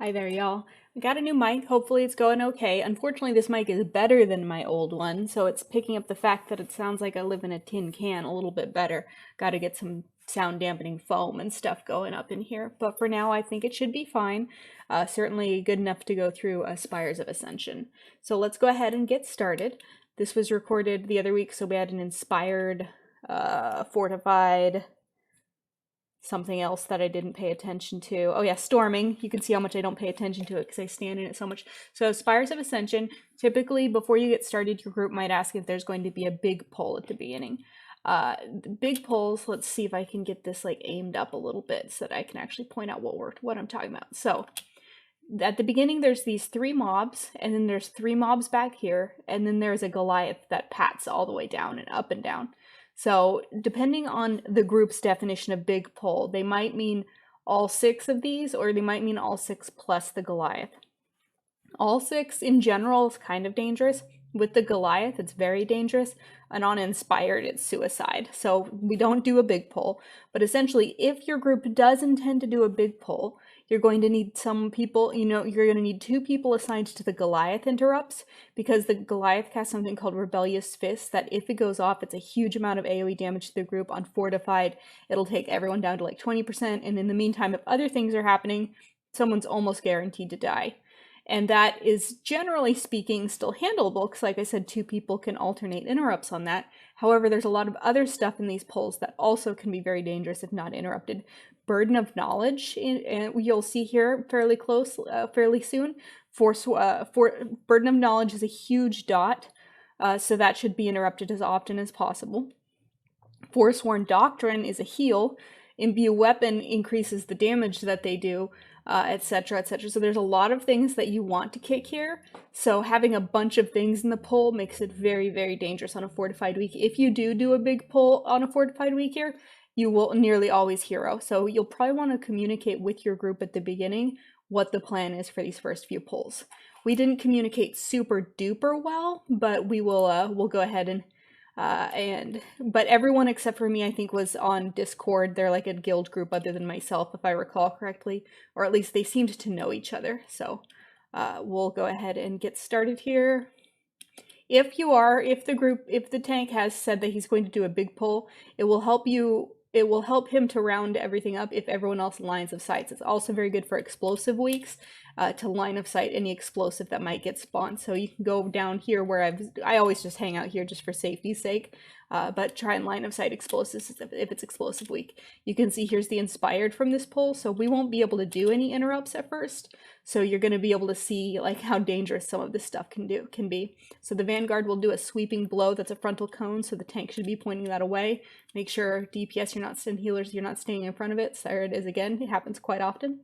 Hi there, y'all. I got a new mic. Hopefully it's going okay. Unfortunately, this mic is better than my old one, so it's picking up the fact that it sounds like I live in a tin can a little bit better. Got to get some sound dampening foam and stuff going up in here. But for now, I think it should be fine. Certainly good enough to go through Spires of Ascension. So let's go ahead and get started. This was recorded the other week, so we had an inspired, fortified, something else that I didn't pay attention to. Oh yeah, storming. You can see how much I don't pay attention to it because I stand in it so much. So Spires of Ascension, typically before you get started, your group might ask if there's going to be a big pull at the beginning. Big pulls, let's see if I can get this like aimed up a little bit so that I can actually point out what I'm talking about. So at the beginning, there's these three mobs, and then there's three mobs back here, and then there's a Goliath that pats all the way down and up and down. So depending on the group's definition of big pull, they might mean all six of these, or they might mean all six plus the Goliath. All six in general is kind of dangerous. With the Goliath, it's very dangerous, and on Inspired, it's suicide. So we don't do a big pull, but essentially, if your group does intend to do a big pull, you're going to need some people, you're going to need two people assigned to the Goliath interrupts, because the Goliath casts something called Rebellious Fist, that if it goes off, it's a huge amount of AoE damage to the group. On Fortified, it'll take everyone down to like 20%, and in the meantime, if other things are happening, someone's almost guaranteed to die. And that is, generally speaking, still handleable, because like I said, two people can alternate interrupts on that. However, there's a lot of other stuff in these pulls that also can be very dangerous if not interrupted. Burden of Knowledge, and you'll see here fairly soon. Burden of Knowledge is a huge dot, so that should be interrupted as often as possible. Forsworn Doctrine is a heal. Imbue Weapon increases the damage that they do, etc., etc. So there's a lot of things that you want to kick here. So having a bunch of things in the pull makes it very, very dangerous on a fortified week. If you do a big pull on a fortified week here, you will nearly always hero. So you'll probably want to communicate with your group at the beginning what the plan is for these first few pulls. We didn't communicate super duper well, but we'll go ahead and but everyone except for me, I think, was on Discord. They're like a guild group other than myself, if I recall correctly, or at least they seemed to know each other. So we'll go ahead and get started here. If the tank has said that he's going to do a big pull, it will help him to round everything up if everyone else lines of sight. It's also very good for explosive weeks, to line of sight any explosive that might get spawned. So you can go down here where I always just hang out here just for safety's sake, but try and line of sight explosives if it's explosive week. You can see here's the Inspired from this pull, so we won't be able to do any interrupts at first. So you're going to be able to see like how dangerous some of this stuff can be. So the Vanguard will do a sweeping blow that's a frontal cone, so the tank should be pointing that away. Make sure DPS, healers, you're not staying in front of it. So there it is again. It happens quite often.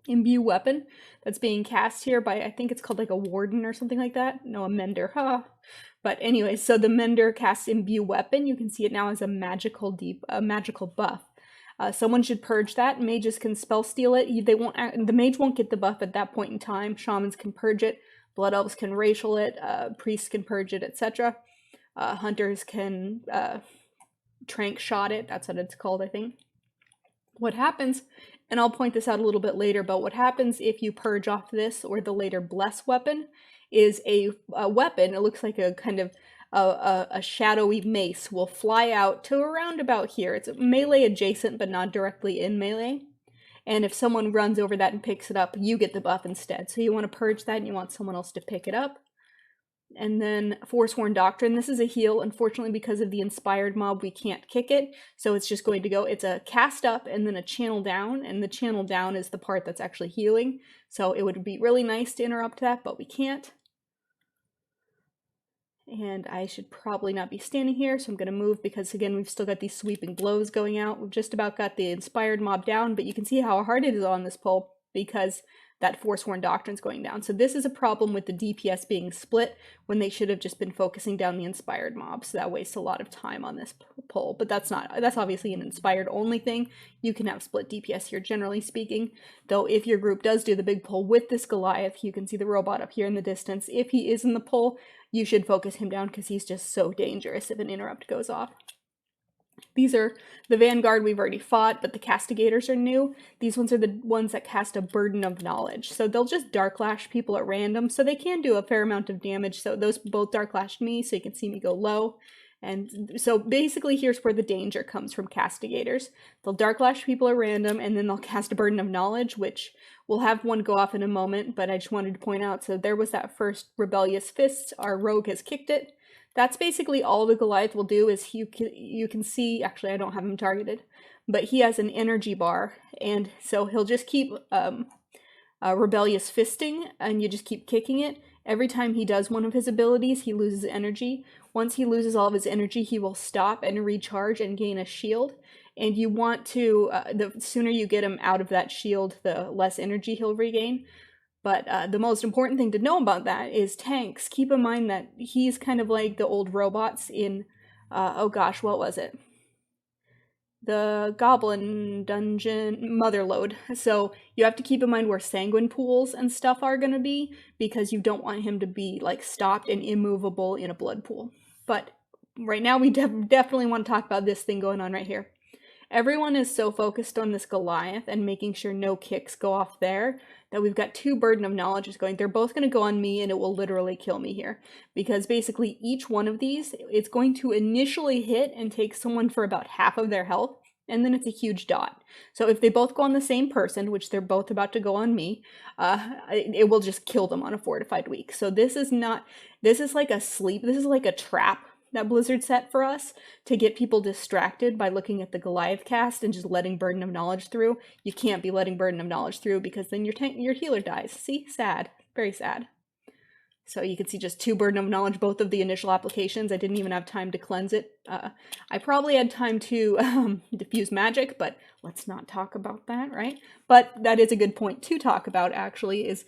Imbue Weapon that's being cast here by, I think it's called like a Warden or something like that. No, a Mender. Huh. But anyway, so the Mender casts Imbue Weapon. You can see it now as a magical buff. Someone should purge that. Mages can spell steal it. The mage won't get the buff at that point in time. Shamans can purge it. Blood elves can racial it. Priests can purge it, etc. Hunters can trank shot it. That's what it's called, I think. What happens, and I'll point this out a little bit later, but what happens if you purge off this or the later bless weapon is a weapon. It looks like a kind of a shadowy mace will fly out to around about here. It's melee adjacent, but not directly in melee. And if someone runs over that and picks it up, you get the buff instead. So you want to purge that and you want someone else to pick it up. And then Forsworn Doctrine, this is a heal. Unfortunately, because of the Inspired mob, we can't kick it. So it's just going to go, it's a cast up and then a channel down. And the channel down is the part that's actually healing. So it would be really nice to interrupt that, but we can't. And I should probably not be standing here, so I'm going to move because, again, we've still got these sweeping blows going out. We've just about got the Inspired mob down, but you can see how hard it is on this pull because that Forsworn Doctrine's going down. So this is a problem with the DPS being split when they should have just been focusing down the Inspired mob. So that wastes a lot of time on this pull, but that's obviously an Inspired only thing. You can have split DPS here, generally speaking. Though if your group does do the big pull with this Goliath, you can see the robot up here in the distance. If he is in the pull, you should focus him down because he's just so dangerous if an interrupt goes off. These are the Vanguard we've already fought, but the Castigators are new. These ones are the ones that cast a Burden of Knowledge. So they'll just Dark Lash people at random, so they can do a fair amount of damage. So those both Dark Lashed me, so you can see me go low. And so basically here's where the danger comes from Castigators. They'll Dark Lash people at random, and then they'll cast a Burden of Knowledge, which we'll have one go off in a moment, but I just wanted to point out, so there was that first Rebellious Fist. Our rogue has kicked it. That's basically all the Goliath will do. Is you can see, actually I don't have him targeted, but he has an energy bar, and so he'll just keep Rebellious Fisting, and you just keep kicking it. Every time he does one of his abilities, he loses energy. Once he loses all of his energy, he will stop and recharge and gain a shield. And you want to, the sooner you get him out of that shield, the less energy he'll regain. But the most important thing to know about that is tanks. Keep in mind that he's kind of like the old robots in, oh gosh, what was it? The Goblin Dungeon Motherlode. So you have to keep in mind where sanguine pools and stuff are going to be, because you don't want him to be like stopped and immovable in a blood pool. But right now we definitely want to talk about this thing going on right here. Everyone is so focused on this Goliath and making sure no kicks go off there that we've got two Burden of Knowledges going. They're both going to go on me, and it will literally kill me here. Because basically each one of these, it's going to initially hit and take someone for about half of their health, and then it's a huge dot. So if they both go on the same person, which they're both about to go on me, it will just kill them on a fortified week. So this is like a trap that Blizzard set for us to get people distracted by looking at the Goliath cast and just letting Burden of Knowledge through. You can't be letting Burden of Knowledge through, because then your healer dies. See? Sad. Very sad. So you can see just two Burden of Knowledge, both of the initial applications. I didn't even have time to cleanse it. I probably had time to diffuse magic, but let's not talk about that, right? But that is a good point to talk about, actually, is,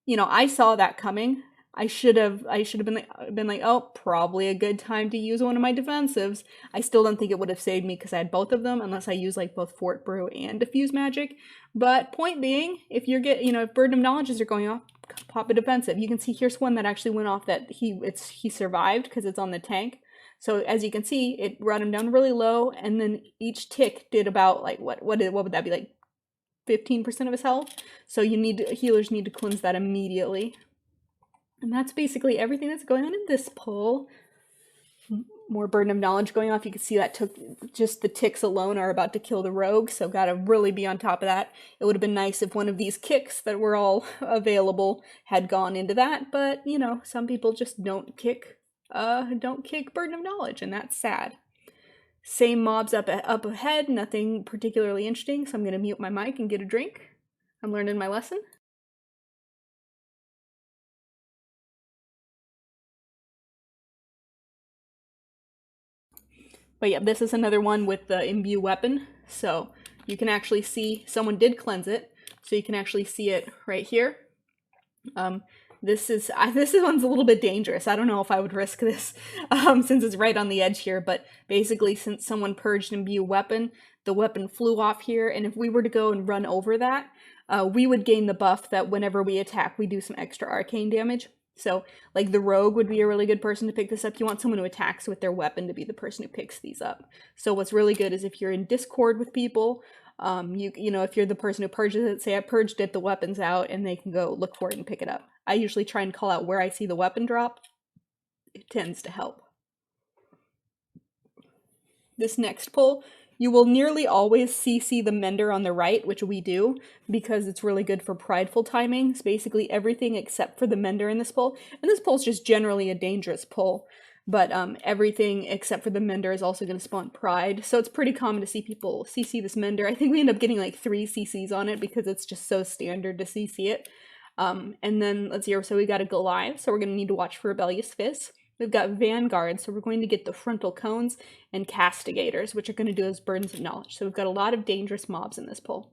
I saw that coming. I should have been like, oh, probably a good time to use one of my defensives. I still don't think it would have saved me because I had both of them, unless I use like both Fort Brew and diffuse magic. But point being, if if Burden of Knowledges are going off, pop a defensive. You can see here's one that actually went off that he survived because it's on the tank. So as you can see, it brought him down really low, and then each tick did about like what would that be, like 15% of his health? So healers need to cleanse that immediately. And that's basically everything that's going on in this pull. More Burden of Knowledge going off. You can see that took just the ticks alone are about to kill the rogue, so gotta really be on top of that. It would have been nice if one of these kicks that were all available had gone into that, but some people just don't kick Burden of Knowledge, and that's sad. Same mobs up ahead, nothing particularly interesting, so I'm gonna mute my mic and get a drink. I'm learning my lesson. But yeah, this is another one with the imbue weapon. So you can actually see someone did cleanse it. So you can actually see it right here. This one's a little bit dangerous. I don't know if I would risk this since it's right on the edge here. But basically, since someone purged imbue weapon, the weapon flew off here. And if we were to go and run over that, we would gain the buff that whenever we attack, we do some extra arcane damage. So, like, the rogue would be a really good person to pick this up. You want someone who attacks with their weapon to be the person who picks these up. So what's really good is if you're in Discord with people, if you're the person who purges it, say I purged it, the weapon's out, and they can go look for it and pick it up. I usually try and call out where I see the weapon drop. It tends to help. This next pull, you will nearly always CC the Mender on the right, which we do, because it's really good for prideful timing. It's basically everything except for the Mender in this pull. And this pull is just generally a dangerous pull, but everything except for the Mender is also going to spawn pride. So it's pretty common to see people CC this Mender. I think we end up getting like 3 CCs on it because it's just so standard to CC it. And then, let's see, so we got a Goliath, so we're going to need to watch for Rebellious Fists. We've got Vanguard, so we're going to get the Frontal Cones and Castigators, which are going to do as Burdens of Knowledge. So we've got a lot of dangerous mobs in this pull.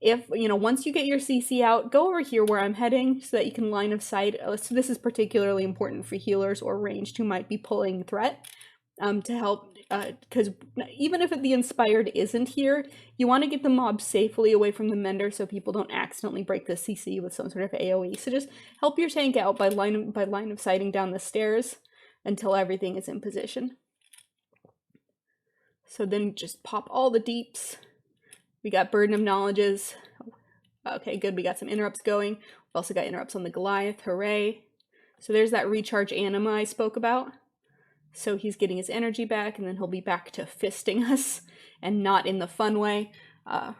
If, once you get your CC out, go over here where I'm heading so that you can line of sight. So this is particularly important for healers or ranged who might be pulling threat to help, because even if the Inspired isn't here, you want to get the mob safely away from the Mender so people don't accidentally break the CC with some sort of AoE. So just help your tank out by line of sighting down the stairs until everything is in position. So then just pop all the deeps. We got Burden of Knowledges. Okay, good. We got some interrupts going. We've also got interrupts on the Goliath. Hooray. So there's that recharge anima I spoke about. So he's getting his energy back, and then he'll be back to fisting us, and not in the fun way,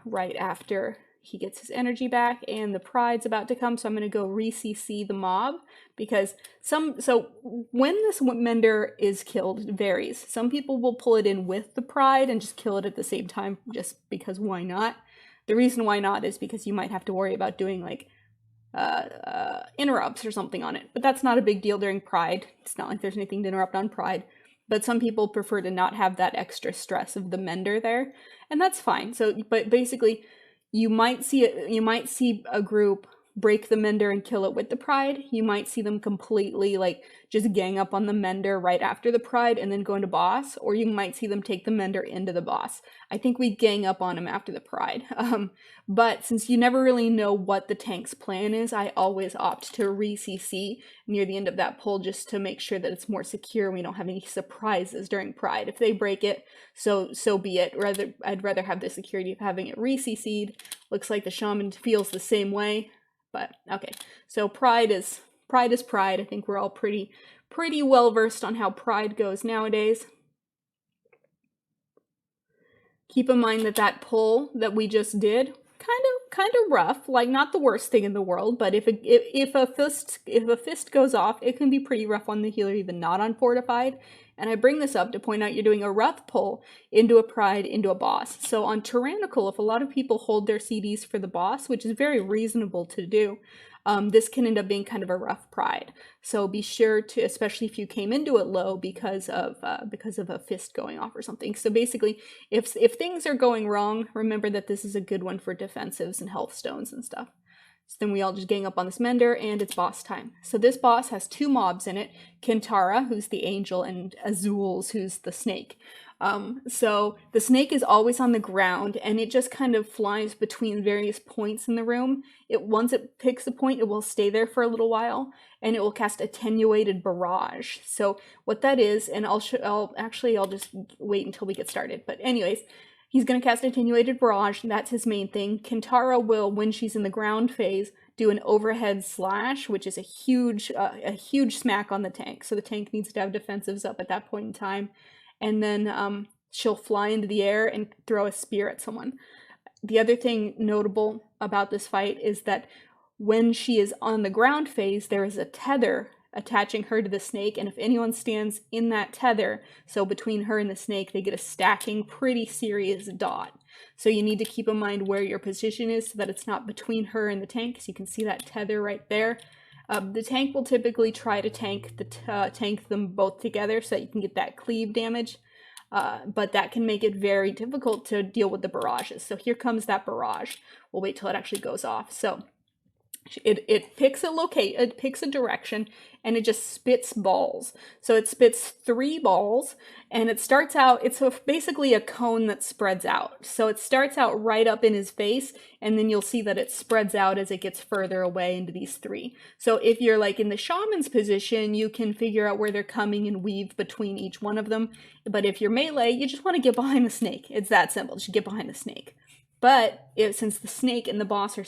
right after he gets his energy back, and the pride's about to come. So I'm going to go re-CC the mob, because so when this mender is killed, it varies. Some people will pull it in with the pride and just kill it at the same time, just because why not? The reason why not is because you might have to worry about doing like interrupts or something on it, but that's not a big deal during Pride. It's not like there's anything to interrupt on Pride, but some people prefer to not have that extra stress of the mender there, and that's fine. So, but basically, you might see a group break the mender and kill it with the pride. You might see them completely like just gang up on the mender right after the pride and then go into boss, or you might see them take the mender into the boss. I think we gang up on him after the pride. But since you never really know what the tank's plan is, I always opt to re-CC near the end of that pull just to make sure that it's more secure and we don't have any surprises during pride. If they break it, so be it. I'd rather have the security of having it re-CC'd. Looks like the shaman feels the same way. But okay, so pride is pride. I think we're all pretty well versed on how pride goes nowadays. Keep in mind that pull that we just did, kind of rough, like not the worst thing in the world, but if a fist goes off, it can be pretty rough on the healer, even not on fortified. And I bring this up to point out you're doing a rough pull into a pride, into a boss. So on Tyrannical, if a lot of people hold their CDs for the boss, which is very reasonable to do, this can end up being kind of a rough pride. So be sure to, especially if you came into it low because of a fist going off or something. So basically, if things are going wrong, remember that this is a good one for defensives and health stones and stuff. So then we all just gang up on this mender, and it's boss time. So this boss has two mobs in it, Kintara, who's the angel, and Azul's, who's the snake. So the snake is always on the ground, and it just kind of flies between various points in the room. Once it picks a point, it will stay there for a little while, and it will cast Attenuated Barrage. So what that is, and I'll just wait until we get started. But anyways, he's going to cast Attenuated Barrage, and that's his main thing. Kintara will, when she's in the ground phase, do an overhead slash, which is a huge smack on the tank. So the tank needs to have defensives up at that point in time. And then she'll fly into the air and throw a spear at someone. The other thing notable about this fight is that when she is on the ground phase, there is a tether attaching her to the snake, and if anyone stands in that tether, so between her and the snake, they get a stacking pretty serious dot. So you need to keep in mind where your position is so that it's not between her and the tank. So you can see that tether right there. The tank will typically try to tank them both together so that you can get that cleave damage, but that can make it very difficult to deal with the barrages. So here comes that barrage. We'll wait till it actually goes off. So it picks a direction, and it just spits balls. So it spits 3 balls, and it starts out, it's basically a cone that spreads out. So it starts out right up in his face, and then you'll see that it spreads out as it gets further away into these 3. So if you're like in the shaman's position, you can figure out where they're coming and weave between each one of them. But if you're melee, you just want to get behind the snake. It's that simple, just get behind the snake. But since the snake and the boss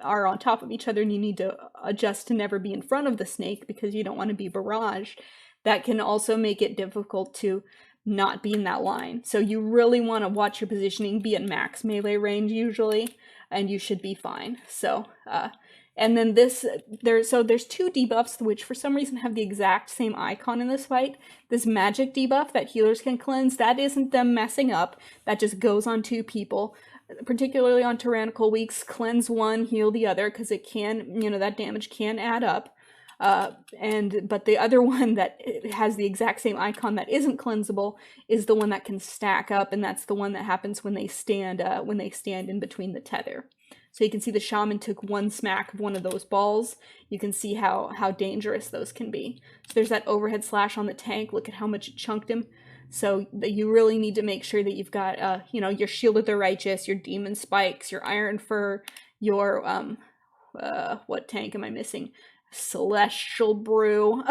are on top of each other, and you need to adjust to never be in front of the snake because you don't want to be barraged, that can also make it difficult to not be in that line. So you really want to watch your positioning, be at max melee range usually, and you should be fine. So, and then there's 2 debuffs which for some reason have the exact same icon in this fight. This magic debuff that healers can cleanse, that isn't them messing up, that just goes on 2 people. Particularly on Tyrannical weeks, cleanse one, heal the other, because it can, that damage can add up. But the other one that has the exact same icon that isn't cleansable is the one that can stack up, and that's the one that happens when they stand in between the tether. So you can see the shaman took 1 smack of one of those balls. You can see how dangerous those can be. So there's that overhead slash on the tank. Look at how much it chunked him. So you really need to make sure that you've got, your Shield of the Righteous, your Demon Spikes, your Iron Fur, your, what tank am I missing? Celestial Brew,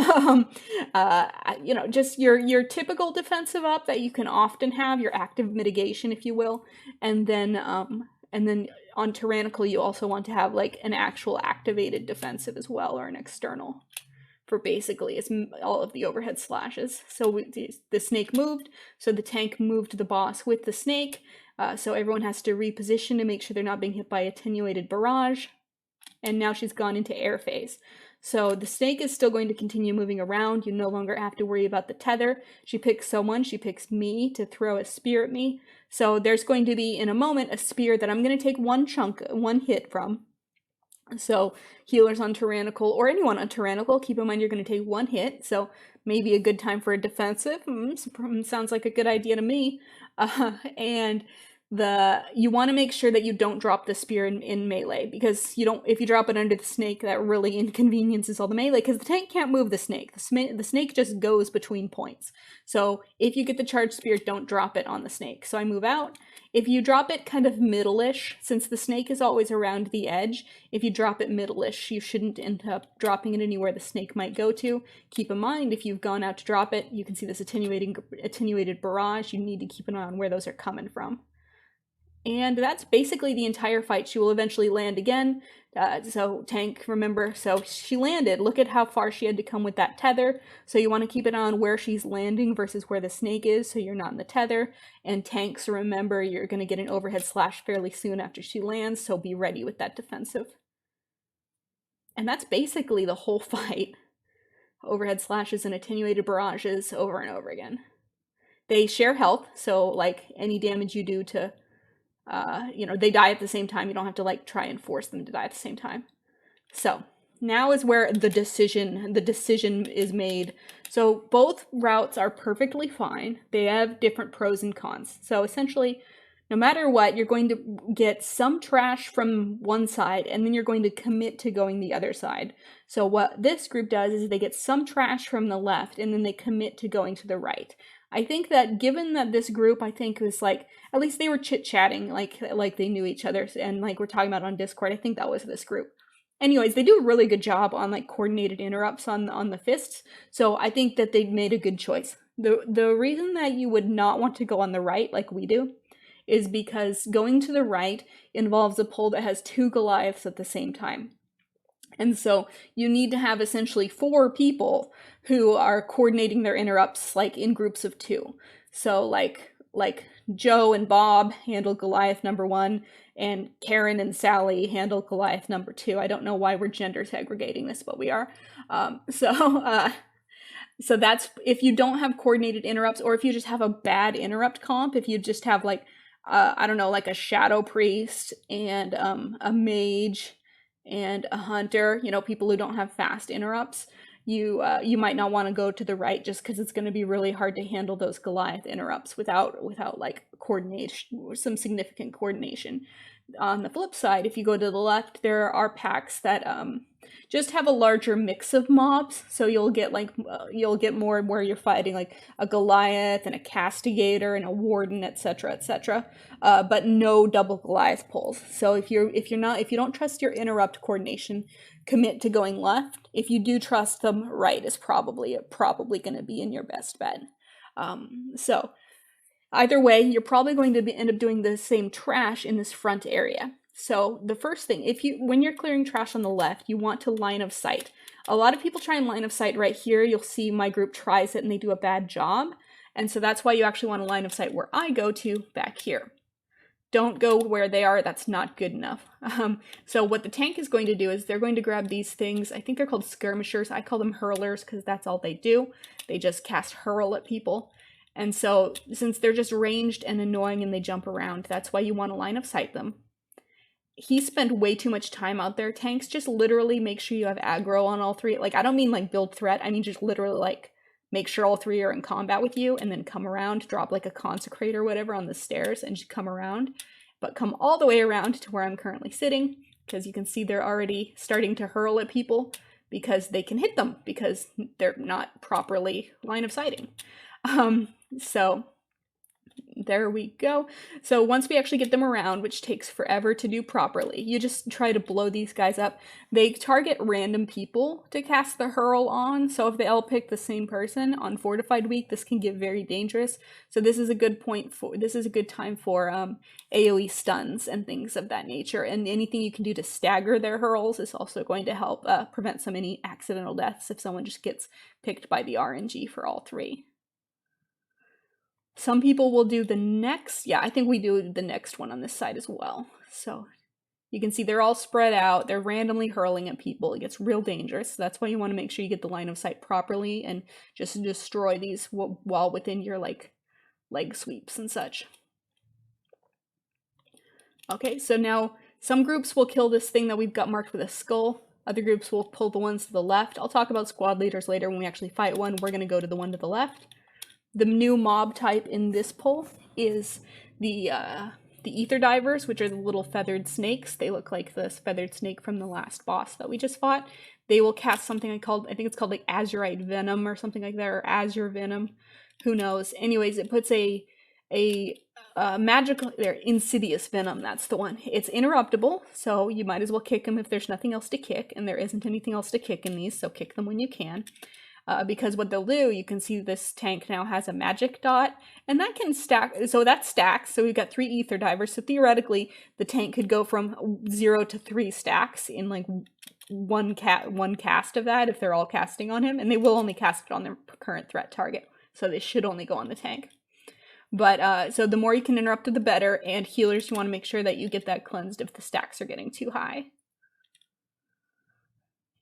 you know, just your typical defensive up that you can often have, your active mitigation, if you will, and then on Tyrannical you also want to have like an actual activated defensive as well, or an external for basically it's all of the overhead slashes. So the snake moved, so the tank moved the boss with the snake, so everyone has to reposition to make sure they're not being hit by attenuated barrage. And now she's gone into air phase. So the snake is still going to continue moving around. You no longer have to worry about the tether. She picks someone. She picks me to throw a spear at me. So there's going to be, in a moment, a spear that I'm going to take one hit from. So healers on Tyrannical, or anyone on Tyrannical, keep in mind you're going to take one hit. So maybe a good time for a defensive. Sounds like a good idea to me. And you want to make sure that you don't drop the spear in melee, because if you drop it under the snake, that really inconveniences all the melee, because the tank can't move the snake. The snake just goes between points. So if you get the charged spear, don't drop it on the snake. So I move out. If you drop it kind of middle-ish, since the snake is always around the edge, if you drop it middle-ish, you shouldn't end up dropping it anywhere the snake might go to. Keep in mind, if you've gone out to drop it, you can see this attenuated barrage. You need to keep an eye on where those are coming from. And that's basically the entire fight. She will eventually land again. So tank, remember, so she landed. Look at how far she had to come with that tether. So you want to keep an eye on where she's landing versus where the snake is, so you're not in the tether. And tanks, remember, you're going to get an overhead slash fairly soon after she lands, so be ready with that defensive. And that's basically the whole fight. Overhead slashes and attenuated barrages over and over again. They share health, so like any damage you do to they die at the same time. You don't have to like try and force them to die at the same time. So now is where the decision is made. So both routes are perfectly fine. They have different pros and cons. So essentially, no matter what, you're going to get some trash from one side, and then you're going to commit to going the other side. So what this group does is they get some trash from the left, and then they commit to going to the right. I think that given that this group, I think, was like, at least they were chit-chatting, like they knew each other, and like we're talking about on Discord, I think that was this group. Anyways, they do a really good job on like coordinated interrupts on the fists, so I think that they made a good choice. The reason that you would not want to go on the right like we do is because going to the right involves a pull that has 2 Goliaths at the same time. And so you need to have essentially 4 people who are coordinating their interrupts like in groups of 2. So like Joe and Bob handle Goliath number 1, and Karen and Sally handle Goliath number 2. I don't know why we're gender segregating this, but we are. So that's if you don't have coordinated interrupts, or if you just have a bad interrupt comp, if you just have like, I don't know, like a shadow priest and a mage and a hunter, people who don't have fast interrupts, you might not want to go to the right, just because it's going to be really hard to handle those Goliath interrupts without like coordination, some significant coordination. On the flip side, if you go to the left, there are packs that just have a larger mix of mobs, so you'll get more where you're fighting like a Goliath and a Castigator and a Warden, etc., etc., but no double Goliath pulls. So if you don't trust your interrupt coordination, commit to going left. If you do trust them, right is probably going to be in your best bet. So either way, you're probably going to end up doing the same trash in this front area. So the first thing, when you're clearing trash on the left, you want to line of sight. A lot of people try and line of sight right here. You'll see my group tries it and they do a bad job. And so that's why you actually want to line of sight where I go to, back here. Don't go where they are. That's not good enough. So what the tank is going to do is they're going to grab these things. I think they're called skirmishers. I call them hurlers because that's all they do. They just cast hurl at people. And so since they're just ranged and annoying and they jump around, that's why you want to line of sight them. He spent way too much time out there. Tanks, just literally make sure you have aggro on all 3. Like, I don't mean like build threat. I mean just literally like make sure all 3 are in combat with you, and then come around, drop like a consecrate or whatever on the stairs and just come around. But come all the way around to where I'm currently sitting, because you can see they're already starting to hurl at people because they can hit them because they're not properly line of sighting. So There we go. So once we actually get them around, which takes forever to do properly, you just try to blow these guys up. They target random people to cast the hurl on, so if they all pick the same person on Fortified Week, this can get very dangerous. So this is a good time for AoE stuns and things of that nature, and anything you can do to stagger their hurls is also going to help prevent any accidental deaths if someone just gets picked by the RNG for all three. Some people will do the next, I think we do the next one on this side as well. So you can see they're all spread out, they're randomly hurling at people. It gets real dangerous. That's why you want to make sure you get the line of sight properly and just destroy these while within your like leg sweeps and such. Okay, so now some groups will kill this thing that we've got marked with a skull. Other groups will pull the ones to the left. I'll talk about squad leaders later when we actually fight one. We're going to go to the one to the left. The new mob type in this pull is the ether divers, which are the little feathered snakes. They look like this feathered snake from the last boss that we just fought. They will cast something I think it's called like azurite venom or something like that, or azure venom. Who knows? Anyways, it puts a magical, insidious venom, that's the one. It's interruptible, so you might as well kick them if there's nothing else to kick, and there isn't anything else to kick in these, so kick them when you can. Because what they'll do, you can see this tank now has a magic dot, and that can stack, so that stacks, so we've got 3 ether divers, so theoretically the tank could go from 0 to 3 stacks in like one cast of that if they're all casting on him, and they will only cast it on their current threat target, so they should only go on the tank. But so the more you can interrupt, the better, and healers, you want to make sure that you get that cleansed if the stacks are getting too high.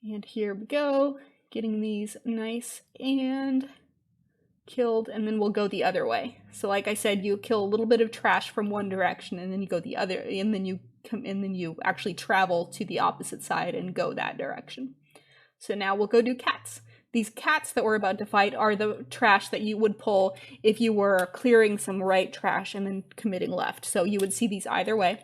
And here we go. Getting these nice and killed, and then we'll go the other way. So like I said, you kill a little bit of trash from one direction, and then you go the other, and then you actually travel to the opposite side and go that direction. So now we'll go do cats. These cats that we're about to fight are the trash that you would pull if you were clearing some right trash and then committing left. So you would see these either way.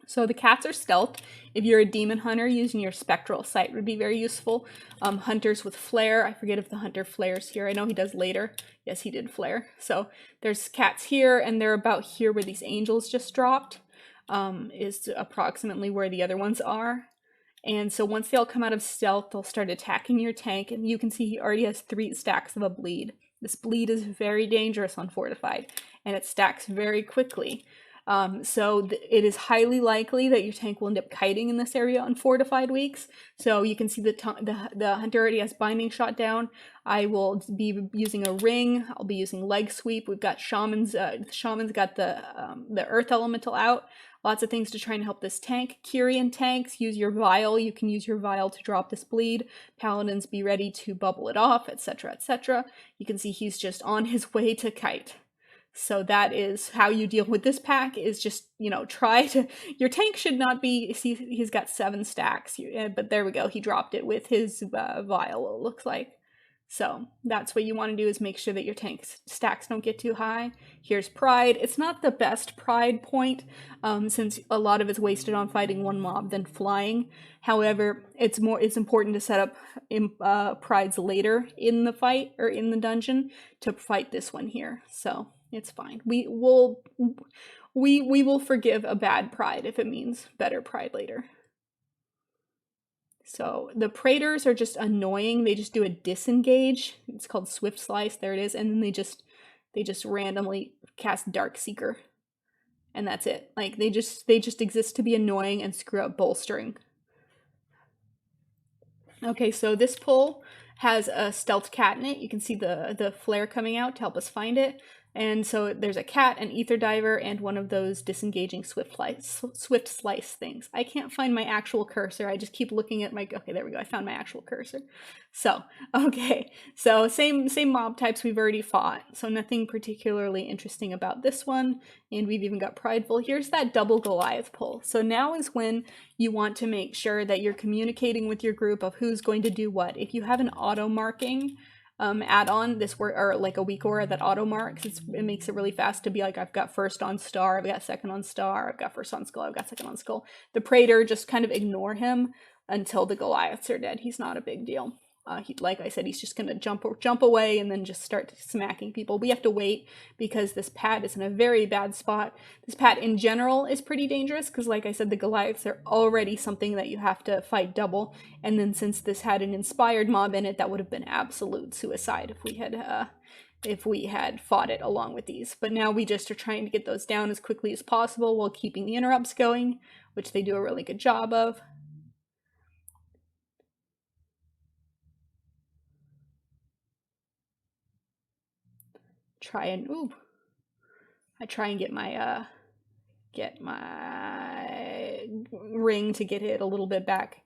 So the cats are stealth. If you're a demon hunter, using your spectral sight would be very useful. Hunters with flare, I forget if the hunter flares here. I know he does later. Yes, he did flare. So there's cats here, and they're about here where these angels just dropped, is approximately where the other ones are. And so once they all come out of stealth, they'll start attacking your tank, and you can see he already has 3 stacks of a bleed. This bleed is very dangerous on Fortified, and it stacks very quickly. So it is highly likely that your tank will end up kiting in this area on Fortified Weeks. So you can see the hunter already has binding shot down. I will be using a ring. I'll be using leg sweep. We've got shamans. The shamans got the earth elemental out. Lots of things to try and help this tank. Kyrian tanks, use your vial. You can use your vial to drop this bleed. Paladins, be ready to bubble it off, etc., etc. You can see he's just on his way to kite. So that is how you deal with this pack, is just, try to, your tank should not be, see, he's got 7 stacks, but there we go, he dropped it with his vial, it looks like. So that's what you want to do, is make sure that your tank stacks don't get too high. Here's pride. It's not the best pride point, since a lot of it's wasted on fighting one mob than flying. However, it's important to set up prides later in the fight, or in the dungeon, to fight this one here. So it's fine. We will forgive a bad pride if it means better pride later. So the Praetors are just annoying. They just do a disengage. It's called Swift Slice. There it is. And then they just randomly cast Darkseeker. And that's it. Like they just exist to be annoying and screw up bolstering. Okay, so this pull has a stealth cat in it. You can see the flare coming out to help us find it. And so there's a cat, an ether diver, and one of those disengaging swift slice things. I can't find my actual cursor. I just keep looking at my, okay, there we go. I found my actual cursor. So, okay. So same mob types we've already fought. So nothing particularly interesting about this one. And we've even got Prideful. Here's that double Goliath pull. So now is when you want to make sure that you're communicating with your group of who's going to do what. If you have an auto marking add-on, or like a weak aura that auto marks, it makes it really fast to be like, I've got first on star, I've got second on star, I've got first on skull, I've got second on skull. The Praetor, just kind of ignore him until the Goliaths are dead. He's not a big deal. Like I said, he's just going to jump away and then just start smacking people. We have to wait because this Pat is in a very bad spot. This Pat in general is pretty dangerous because, like I said, the Goliaths are already something that you have to fight double. And then since this had an inspired mob in it, that would have been absolute suicide if we had fought it along with these. But now we just are trying to get those down as quickly as possible while keeping the interrupts going, which they do a really good job of. I try and get my ring to get it a little bit back,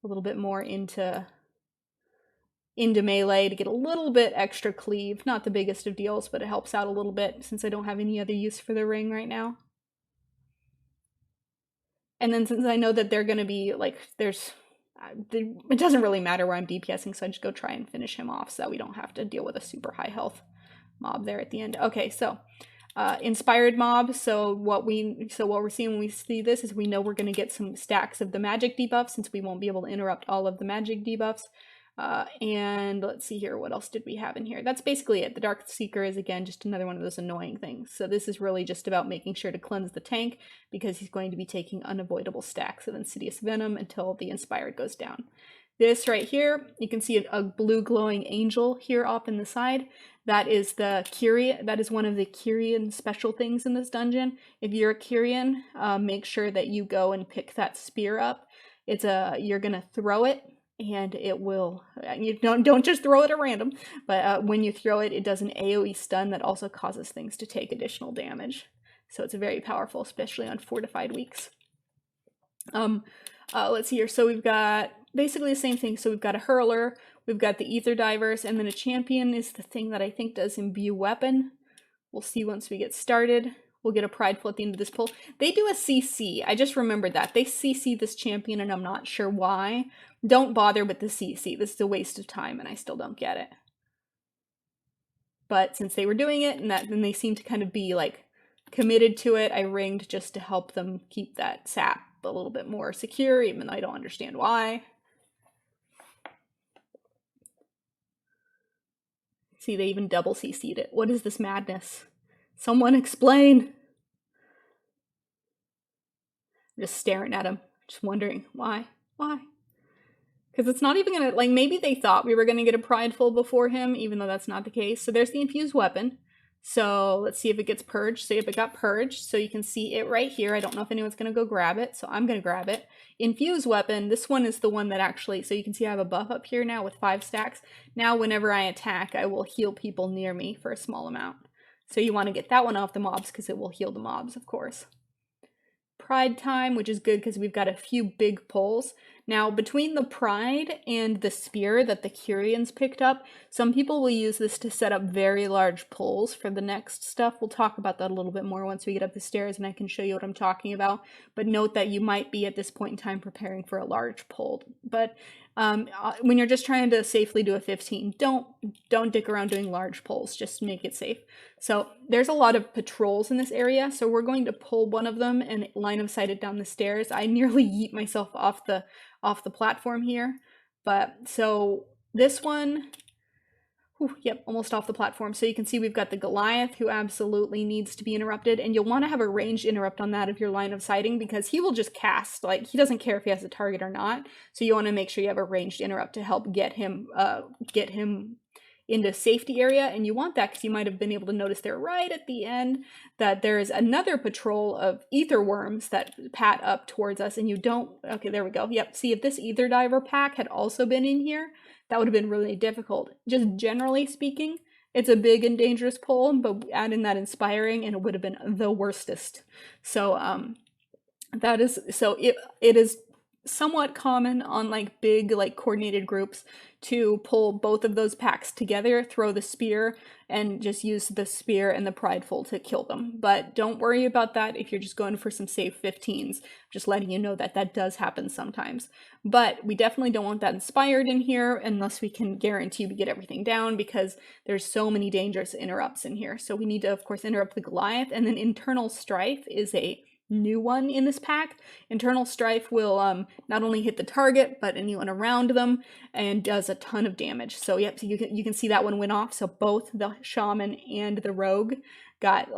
a little bit more into melee to get a little bit extra cleave. Not the biggest of deals, but it helps out a little bit since I don't have any other use for the ring right now. And then since I know that they're going to be like, it doesn't really matter where I'm DPSing, so I just go try and finish him off so that we don't have to deal with a super high health mob there at the end. Okay, so inspired mob. So what we're seeing when we see this is we know we're going to get some stacks of the magic debuffs since we won't be able to interrupt all of the magic debuffs. And let's see here, what else did we have in here? That's basically it. The Dark Seeker is, again, just another one of those annoying things. So this is really just about making sure to cleanse the tank because he's going to be taking unavoidable stacks of Insidious Venom until the Inspired goes down. This right here, you can see a blue glowing angel here off in the side. That is the Kyrian. That is one of the Kyrian special things in this dungeon. If you're a Kyrian, make sure that you go and pick that spear up. You're gonna throw it, and it will. You don't just throw it at random, but when you throw it, it does an AOE stun that also causes things to take additional damage. So it's very powerful, especially on fortified weeks. Let's see here. So we've got basically the same thing. So we've got a hurler, we've got the ether divers, and then a champion is the thing that I think does imbue weapon. We'll see once we get started. We'll get a prideful at the end of this pull. They do a CC. I just remembered that. They CC this champion, and I'm not sure why. Don't bother with the CC. This is a waste of time, and I still don't get it. But since they were doing it, and then they seem to kind of be like committed to it, I ringed just to help them keep that sap a little bit more secure, even though I don't understand why. See, they even double CC'd it. What is this madness? Someone explain! I'm just staring at him, just wondering why? Why? Because it's not even gonna, like, maybe they thought we were gonna get a prideful before him, even though that's not the case. So there's the infused weapon. So let's see if it gets purged. So if it got purged, so you can see it right here. I don't know if anyone's going to go grab it, so I'm going to grab it. Infused weapon, this one is the one that actually, so you can see I have a buff up here now with 5 stacks. Now whenever I attack, I will heal people near me for a small amount. So you want to get that one off the mobs because it will heal the mobs, of course. Pride time, which is good because we've got a few big pulls. Now, between the pride and the spear that the Kyrians picked up, some people will use this to set up very large pulls for the next stuff. We'll talk about that a little bit more once we get up the stairs and I can show you what I'm talking about. But note that you might be at this point in time preparing for a large pull. But when you're just trying to safely do a 15, don't dick around doing large pulls. Just make it safe. So there's a lot of patrols in this area, so we're going to pull one of them and line of sight it down the stairs. I nearly yeet myself off the platform here, but so this one, yep, almost off the platform. So you can see we've got the Goliath, who absolutely needs to be interrupted, and you'll want to have a ranged interrupt on that if you're line of sighting, because he will just cast, like, he doesn't care if he has a target or not. So you want to make sure you have a ranged interrupt to help get him into safety area, and you want that because you might have been able to notice there right at the end that there is another patrol of ether worms that pat up towards us, and you don't, okay, there we go, yep, see, if this ether diver pack had also been in here, that would have been really difficult. Just generally speaking, it's a big and dangerous pull, but add in that inspiring and it would have been the worstest. So it is somewhat common on like big, like coordinated groups to pull both of those packs together, throw the spear, and just use the spear and the prideful to kill them. But don't worry about that if you're just going for some safe 15s. Just letting you know that that does happen sometimes. But we definitely don't want that inspired in here unless we can guarantee we get everything down, because there's so many dangerous interrupts in here. So we need to, of course, interrupt the Goliath, and then internal strife is a new one in this pack. Internal Strife will not only hit the target, but anyone around them, and does a ton of damage. So yep, so you can see that one went off. So both the Shaman and the Rogue got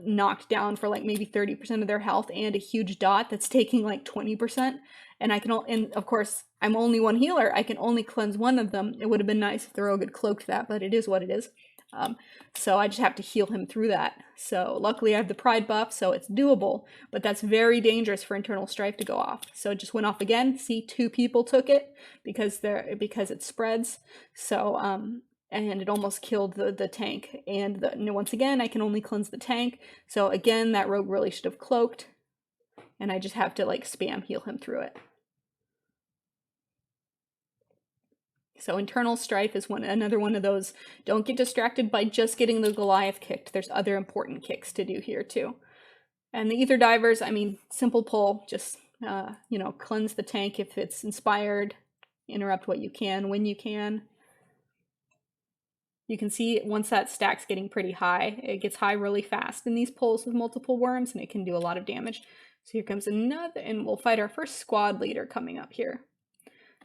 knocked down for like maybe 30% of their health, and a huge dot that's taking like 20%. And and of course, I'm only one healer. I can only cleanse one of them. It would have been nice if the Rogue had cloaked that, but it is what it is. So I just have to heal him through that. So luckily I have the Pride buff, so it's doable, but that's very dangerous for Internal Strife to go off. So it just went off again. See, 2 people took it because it spreads. So and it almost killed the tank. And once again, I can only cleanse the tank. So again, that Rogue really should have cloaked, and I just have to like spam heal him through it. So Internal Strife is another one of those, don't get distracted by just getting the Goliath kicked. There's other important kicks to do here too. And the Ether Divers, I mean, simple pull, just, cleanse the tank if it's inspired, interrupt what you can when you can. You can see once that stack's getting pretty high, it gets high really fast in these pulls with multiple worms, and it can do a lot of damage. So here comes another, and we'll fight our first squad leader coming up here.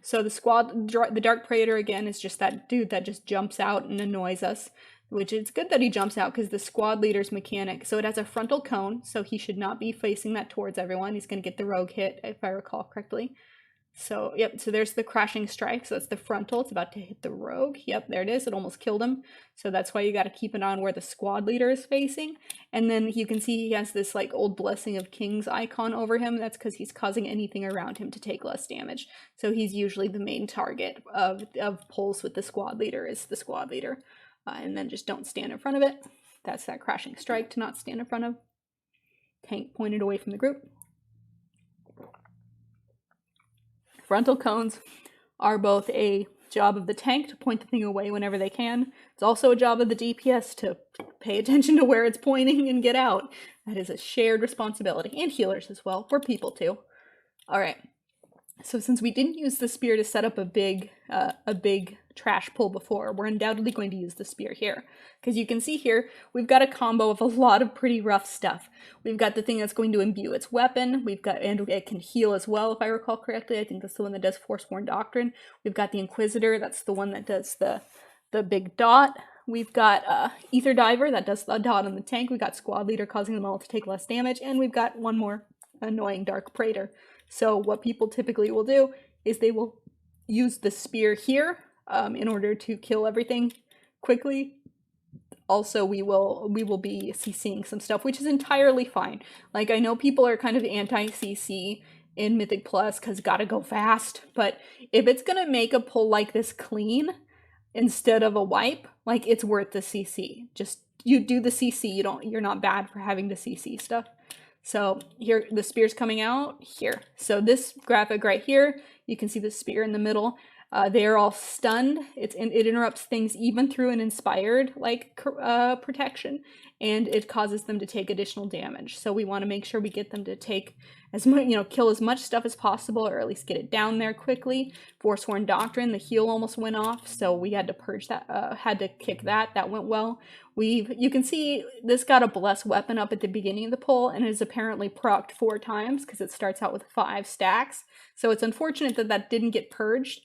So the Dark Praetor again is just that dude that just jumps out and annoys us, which is good that he jumps out because the squad leader's mechanic. So it has a frontal cone, so he should not be facing that towards everyone. He's going to get the rogue hit, if I recall correctly. So, yep, so there's the crashing strike. So that's the frontal. It's about to hit the rogue. Yep, there it is. It almost killed him. So that's why you got to keep an eye on where the squad leader is facing. And then you can see he has this like old Blessing of Kings icon over him. That's because he's causing anything around him to take less damage. So he's usually the main target of pulls with the squad leader, is the squad leader. And then just don't stand in front of it. That's that crashing strike to not stand in front of. Tank pointed away from the group. Frontal cones are both a job of the tank to point the thing away whenever they can. It's also a job of the DPS to pay attention to where it's pointing and get out. That is a shared responsibility. And healers as well. We're people too. Alright. So since we didn't use the spear to set up a big trash pull before, we're undoubtedly going to use the spear here. Because you can see here, we've got a combo of a lot of pretty rough stuff. We've got the thing that's going to imbue its weapon. And it can heal as well, if I recall correctly. I think that's the one that does Forsworn Doctrine. We've got the Inquisitor, that's the one that does the big dot. We've got Ether Diver, that does the dot on the tank. We've got Squad Leader, causing them all to take less damage. And we've got one more annoying Dark Praetor. So what people typically will do is they will use the spear here in order to kill everything quickly. Also, we will be CCing some stuff, which is entirely fine. Like, I know people are kind of anti-CC in Mythic Plus because gotta go fast, but if it's gonna make a pull like this clean instead of a wipe, like, it's worth the CC. Just, you do the CC, you're not bad for having to CC stuff. So here, the spear's coming out here. So this graphic right here, you can see the spear in the middle. They are all stunned. It interrupts things even through an inspired protection, and it causes them to take additional damage. So we want to make sure we get them to take as much, kill as much stuff as possible, or at least get it down there quickly. Forsworn Doctrine, the heal almost went off, so we had to purge that, had to kick that. That went well. You can see this got a blessed weapon up at the beginning of the pull, and is apparently procced 4 times because it starts out with 5 stacks. So it's unfortunate that that didn't get purged.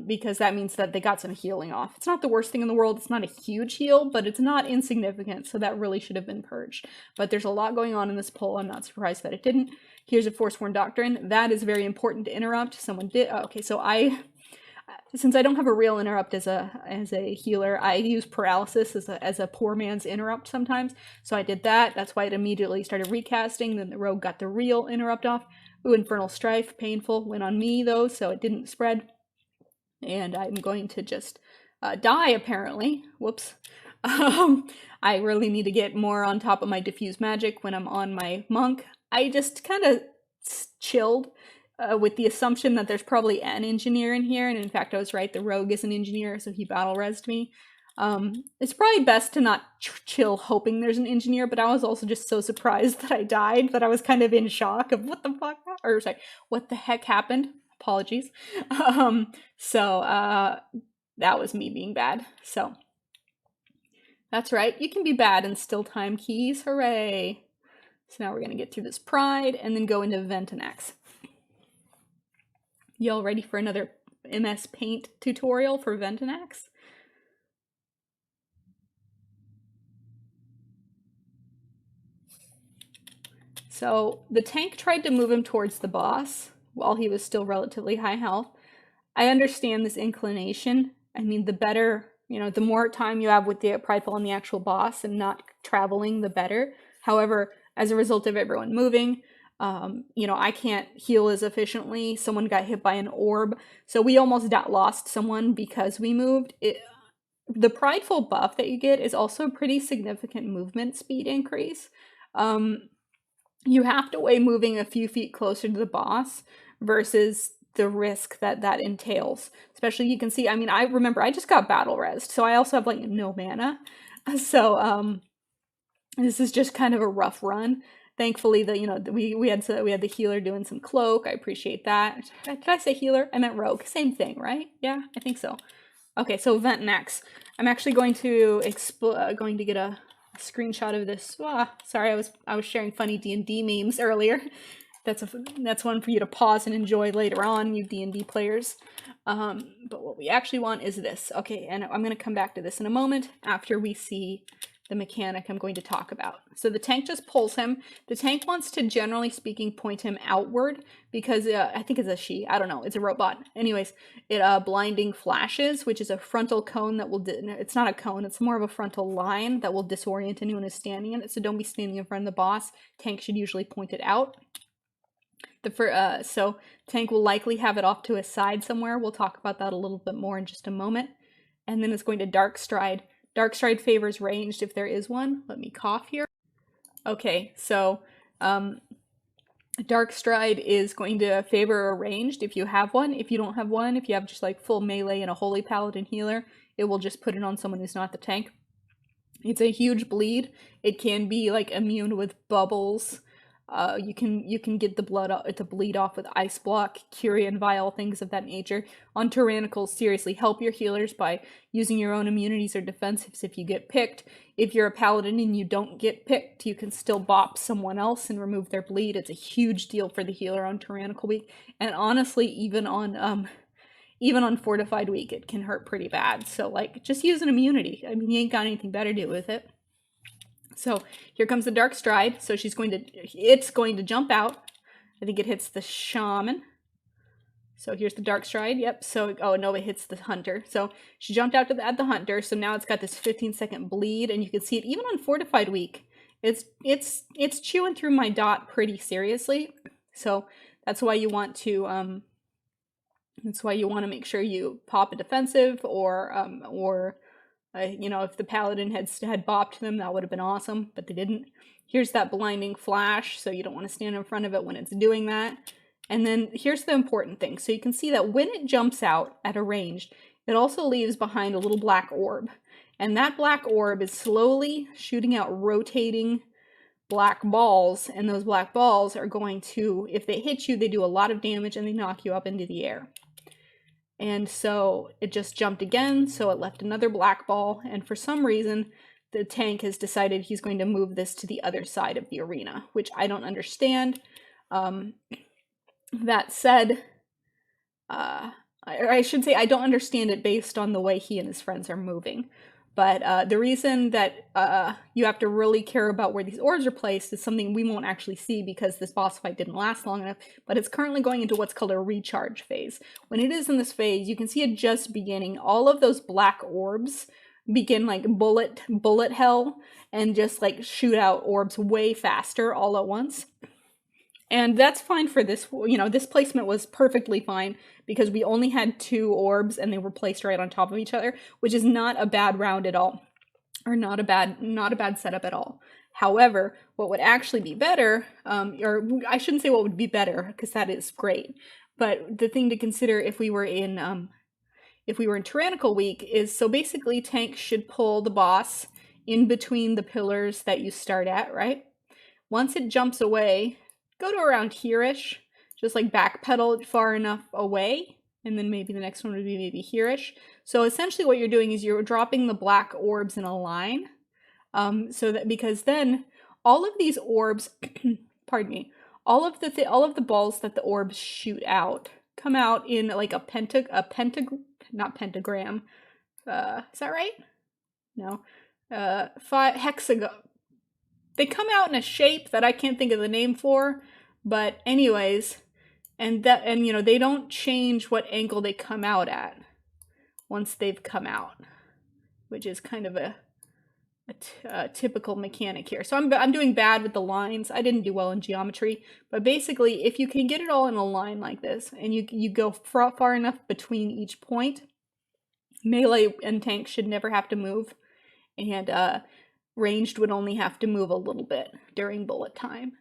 Because that means that they got some healing off. It's not the worst thing in the world. It's not a huge heal, but it's not insignificant, so that really should have been purged. But there's a lot going on in this pull. I'm not surprised that it didn't. Here's a Forsworn Doctrine. That is very important to interrupt. Someone did. Oh, okay, so since I don't have a real interrupt as a healer, I use paralysis as a poor man's interrupt sometimes. So I did that. That's why it immediately started recasting. Then the rogue got the real interrupt off. Ooh, Infernal Strife, painful. Went on me though, so it didn't spread. And I'm going to just die, apparently. Whoops. I really need to get more on top of my diffuse magic when I'm on my monk. I just kind of chilled with the assumption that there's probably an engineer in here, and in fact I was right, the rogue is an engineer, so he battle resed me. It's probably best to not chill hoping there's an engineer, but I was also just so surprised that I died that I was kind of in shock of what the fuck, or sorry, what the heck happened. Apologies. So that was me being bad. So that's right. You can be bad and still time keys. Hooray. So now we're going to get through this Pride and then go into Ventinax. Y'all ready for another MS Paint tutorial for Ventinax? So the tank tried to move him towards the boss while he was still relatively high health. I understand this inclination. I mean, the better, the more time you have with the Prideful and the actual boss and not traveling, the better. However, as a result of everyone moving, I can't heal as efficiently. Someone got hit by an orb. So we almost lost someone because we moved. The Prideful buff that you get is also a pretty significant movement speed increase. You have to weigh moving a few feet closer to the boss versus the risk that entails. Especially, you can see, I mean, I remember I just got battle resed, so I also have like no mana. So this is just kind of a rough run. Thankfully, we had the healer doing some cloak. I appreciate that. Did I say healer? I meant rogue. Same thing, right? Yeah, I think so. Okay, so Ventinax. I'm actually going to get a screenshot of this. Sorry, I was sharing funny D&D memes earlier. That's one for you to pause and enjoy later on, you D&D players. But what we actually want is this. Okay, and I'm going to come back to this in a moment after we see the mechanic I'm going to talk about. So the tank just pulls him. The tank wants to, generally speaking, point him outward because I think it's a she. I don't know. It's a robot. Anyways, it blinding flashes, which is a frontal cone that will. It's not a cone. It's more of a frontal line that will disorient anyone who's standing in it. So don't be standing in front of the boss. Tank should usually point it out. So tank will likely have it off to his side somewhere. We'll talk about that a little bit more in just a moment. And then it's going to Dark Stride. Dark Stride favors ranged if there is one. Let me cough here. Okay, so Dark Stride is going to favor a ranged if you have one. If you don't have one, if you have just like full melee and a Holy Paladin healer, it will just put it on someone who's not the tank. It's a huge bleed. It can be like immune with bubbles. You can get the bleed off with Ice Block, Curian Vial, things of that nature. On Tyrannicals, seriously, help your healers by using your own immunities or defensives if you get picked. If you're a paladin and you don't get picked, you can still bop someone else and remove their bleed. It's a huge deal for the healer on Tyrannical week, and honestly, even on Fortified week, it can hurt pretty bad. So like, just use an immunity. I mean, you ain't got anything better to do with it. So here comes the Dark Stride. So it's going to jump out. I think it hits the Shaman. So here's the Dark Stride. Yep. So, oh no, it hits the Hunter. So she jumped out at the Hunter. So now it's got this 15-second bleed, and you can see it even on Fortified week. It's chewing through my dot pretty seriously. So that's why you want to make sure you pop a defensive or if the paladin had bopped them, that would have been awesome, but they didn't. Here's that blinding flash, so you don't want to stand in front of it when it's doing that. And then here's the important thing. So you can see that when it jumps out at a range, it also leaves behind a little black orb. And that black orb is slowly shooting out rotating black balls, and those black balls are going to, if they hit you, they do a lot of damage and they knock you up into the air. And so it just jumped again, so it left another black ball, and for some reason, the tank has decided he's going to move this to the other side of the arena, which I don't understand. That said, I should say I don't understand it based on the way he and his friends are moving. But the reason that you have to really care about where these orbs are placed is something we won't actually see because this boss fight didn't last long enough, but it's currently going into what's called a recharge phase. When it is in this phase, you can see it just beginning. All of those black orbs begin like bullet hell and just like shoot out orbs way faster all at once. And that's fine for this, this placement was perfectly fine because we only had 2 orbs and they were placed right on top of each other, which is not a bad round at all, or not a bad setup at all. However, what would actually be better, or I shouldn't say what would be better because that is great, but the thing to consider if we were in Tyrannical week is, so basically tanks should pull the boss in between the pillars that you start at, right? Once it jumps away, go to around here-ish, just like backpedal far enough away, and then maybe the next one would be maybe here-ish. So essentially what you're doing is you're dropping the black orbs in a line, so that, because then all of these orbs, pardon me, all of the balls that the orbs shoot out come out in like not pentagram. Is that right? No. Hexagon. They come out in a shape that I can't think of the name for, but anyways, and you know, they don't change what angle they come out at once they've come out, which is kind of a typical mechanic here. So I'm doing bad with the lines. I didn't do well in geometry, but basically if you can get it all in a line like this and you go far enough between each point, melee and tank should never have to move, and ranged would only have to move a little bit during bullet time.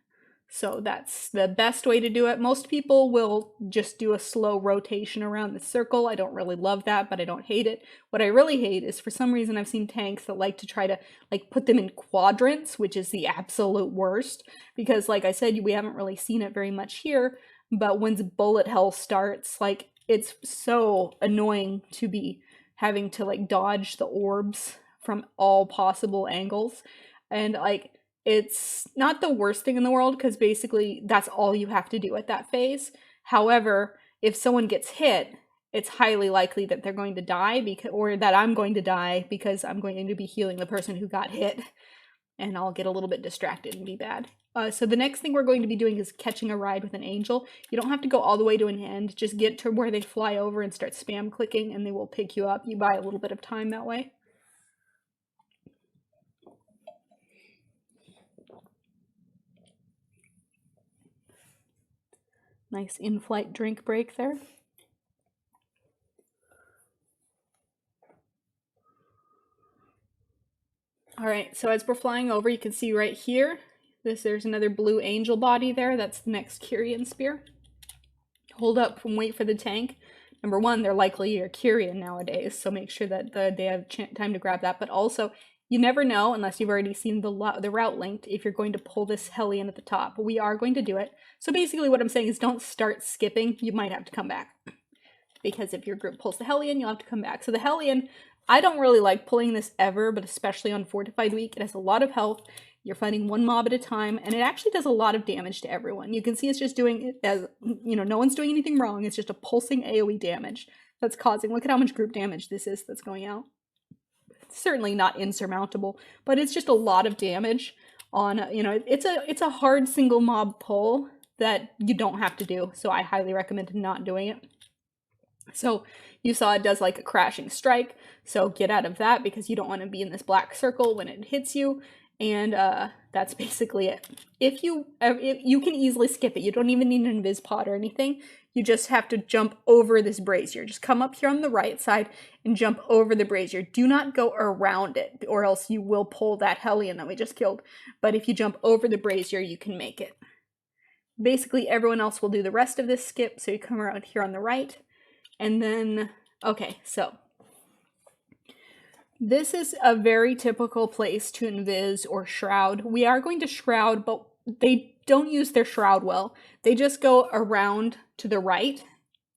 So that's the best way to do it. Most people will just do a slow rotation around the circle. I don't really love that, but I don't hate it. What I really hate is, for some reason, I've seen tanks that like to try to like put them in quadrants, which is the absolute worst, because like I said, we haven't really seen it very much here, but once bullet hell starts, like, it's so annoying to be having to like dodge the orbs from all possible angles. And like, it's not the worst thing in the world, because basically that's all you have to do at that phase. However, if someone gets hit, it's highly likely that they're going to die, or that I'm going to die, because I'm going to be healing the person who got hit, and I'll get a little bit distracted and be bad. So the next thing we're going to be doing is catching a ride with an angel. You don't have to go all the way to an end. Just get to where they fly over and start spam clicking, and they will pick you up. You buy a little bit of time that way. Nice in-flight drink break there. All right, so as we're flying over, you can see right here, there's another blue angel body there. That's the next Kyrian spear. Hold up and wait for the tank. Number one, they're likely your Kyrian nowadays, so make sure that they have time to grab that. But also, you never know, unless you've already seen the route linked, if you're going to pull this Hellion at the top. But we are going to do it. So basically what I'm saying is, don't start skipping. You might have to come back, because if your group pulls the Hellion, you'll have to come back. So the Hellion, I don't really like pulling this ever, but especially on Fortified Week. It has a lot of health. You're fighting one mob at a time, and it actually does a lot of damage to everyone. You can see it's just doing it as, you know, no one's doing anything wrong. It's just a pulsing AoE damage that's causing, look at how much group damage this is that's going out. Certainly not insurmountable, but it's just a lot of damage on, you know, it's a hard single mob pull that you don't have to do, so I highly recommend not doing it. So you saw it does like a crashing strike, so get out of that, because you don't want to be in this black circle when it hits you, and that's basically it. If you can easily skip it, you don't even need an invis pod or anything. You just have to jump over this brazier. Just come up here on the right side and jump over the brazier. Do not go around it, or else you will pull that Hellion that we just killed. But if you jump over the brazier, you can make it. Basically, everyone else will do the rest of this skip, so you come around here on the right. And then, okay, so this is a very typical place to invis or shroud. We are going to shroud, but they don't use their shroud well. They just go around to the right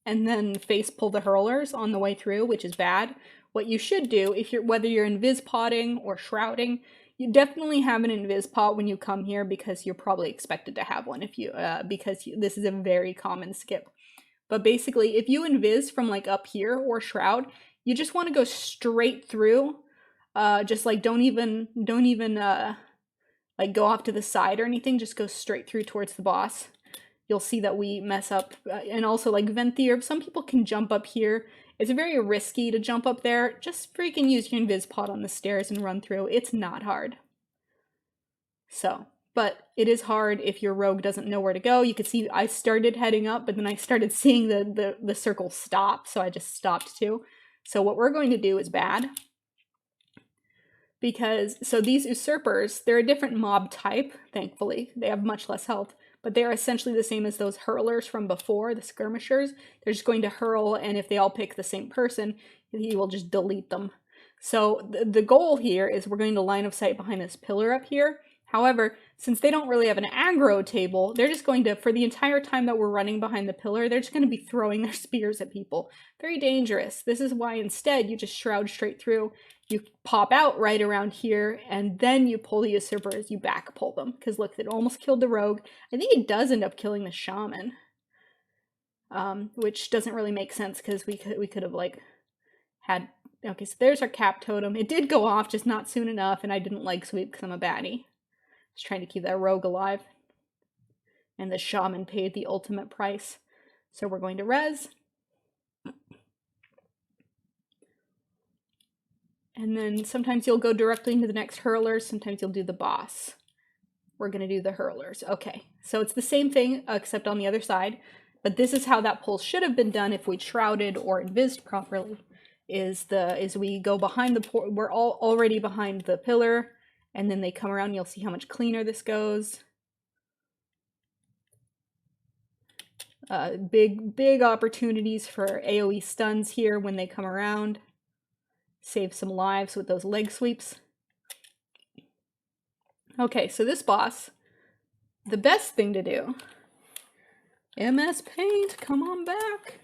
and then face pull the hurlers on the way through, which is bad. What you should do, whether you're invis podding or shrouding, you definitely have an invis pod when you come here, because you're probably expected to have one because this is a very common skip. But basically, if you invis from like up here or shroud, you just want to go straight through. Just like don't even like go off to the side or anything. Just go straight through towards the boss. You'll see that we mess up. And also like Venthyr, some people can jump up here. It's very risky to jump up there. Just freaking use your invis pod on the stairs and run through. It's not hard. So, but it is hard if your rogue doesn't know where to go. You can see I started heading up, but then I started seeing the circle stop, so I just stopped too. So what we're going to do is bad. Because, so these usurpers, they're a different mob type, thankfully. They have much less health, but they're essentially the same as those hurlers from before, the skirmishers. They're just going to hurl, and if they all pick the same person, he will just delete them. So the goal here is we're going to line of sight behind this pillar up here, However, since they don't really have an aggro table, they're just going to, for the entire time that we're running behind the pillar, they're just going to be throwing their spears at people. Very dangerous. This is why instead you just shroud straight through. You pop out right around here, and then you pull the usurpers, you back pull them. Because look, it almost killed the rogue. I think it does end up killing the shaman. Which doesn't really make sense because we could have like had, okay, so there's our cap totem. It did go off, just not soon enough, and I didn't like sweep because I'm a baddie. Just trying to keep that rogue alive. And the shaman paid the ultimate price. So we're going to res. And then sometimes you'll go directly into the next hurlers, sometimes you'll do the boss. We're going to do the hurlers. Okay, so it's the same thing except on the other side. But this is how that pull should have been done if we shrouded or invised properly. Is we go behind the, we're all already behind the pillar, and then they come around. You'll see how much cleaner this goes. Big opportunities for AoE stuns here when they come around. Save some lives with those leg sweeps. Okay, so this boss, the best thing to do, MS Paint, come on back.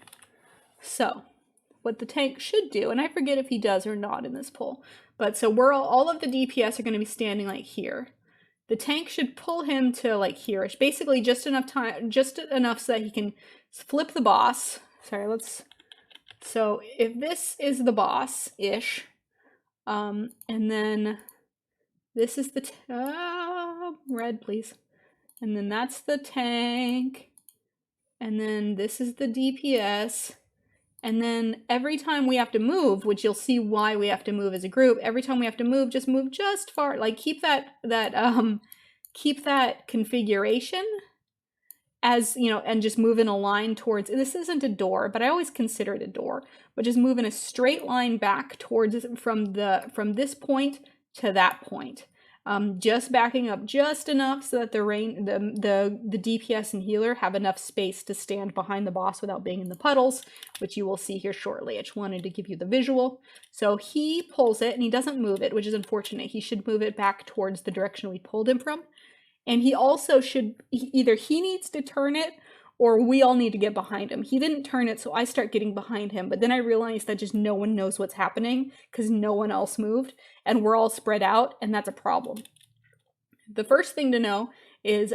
So, what the tank should do, and I forget if he does or not in this pull, but so we're all of the DPS are going to be standing like here. The tank should pull him to like here. It's basically just enough time, just enough so that he can flip the boss. Sorry, so if this is the boss-ish, and then this is the, red please. And then that's the tank. And then this is the DPS. And then every time we have to move, which you'll see why we have to move as a group, every time we have to move just far, like keep that configuration as, you know, and just move in a line towards, this isn't a door, but I always consider it a door, but just move in a straight line back towards, from this point to that point. Just backing up just enough so that the DPS and healer have enough space to stand behind the boss without being in the puddles, which you will see here shortly. I just wanted to give you the visual. So he pulls it and he doesn't move it, which is unfortunate. He should move it back towards the direction we pulled him from. And he also should, either he needs to turn it or we all need to get behind him. He didn't turn it, so I start getting behind him. But then I realized that just no one knows what's happening because no one else moved and we're all spread out, and that's a problem. The first thing to know is,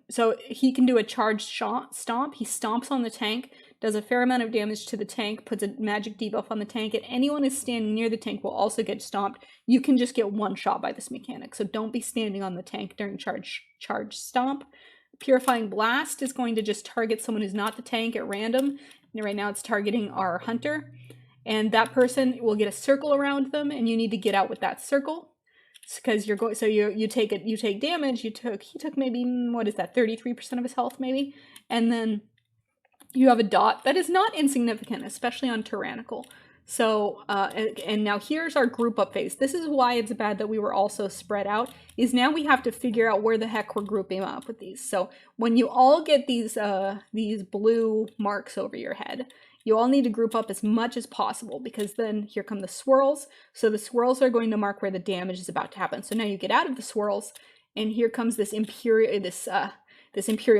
so he can do a charged stomp. He stomps on the tank, does a fair amount of damage to the tank, puts a magic debuff on the tank, and anyone who's standing near the tank will also get stomped. You can just get one shot by this mechanic, so don't be standing on the tank during charge stomp. Purifying Blast is going to just target someone who's not the tank at random. And right now it's targeting our hunter. And that person will get a circle around them, and you need to get out with that circle. Because you're going, so you take damage. He took maybe, what is that, 33% of his health maybe? And then you have a dot. That is not insignificant, especially on Tyrannical. So, and now here's our group up phase. This is why it's bad that we were also spread out, is now we have to figure out where the heck we're grouping up with these. So when you all get these blue marks over your head, you all need to group up as much as possible, because then here come the swirls. So the swirls are going to mark where the damage is about to happen. So now you get out of the swirls, and here comes this Imperial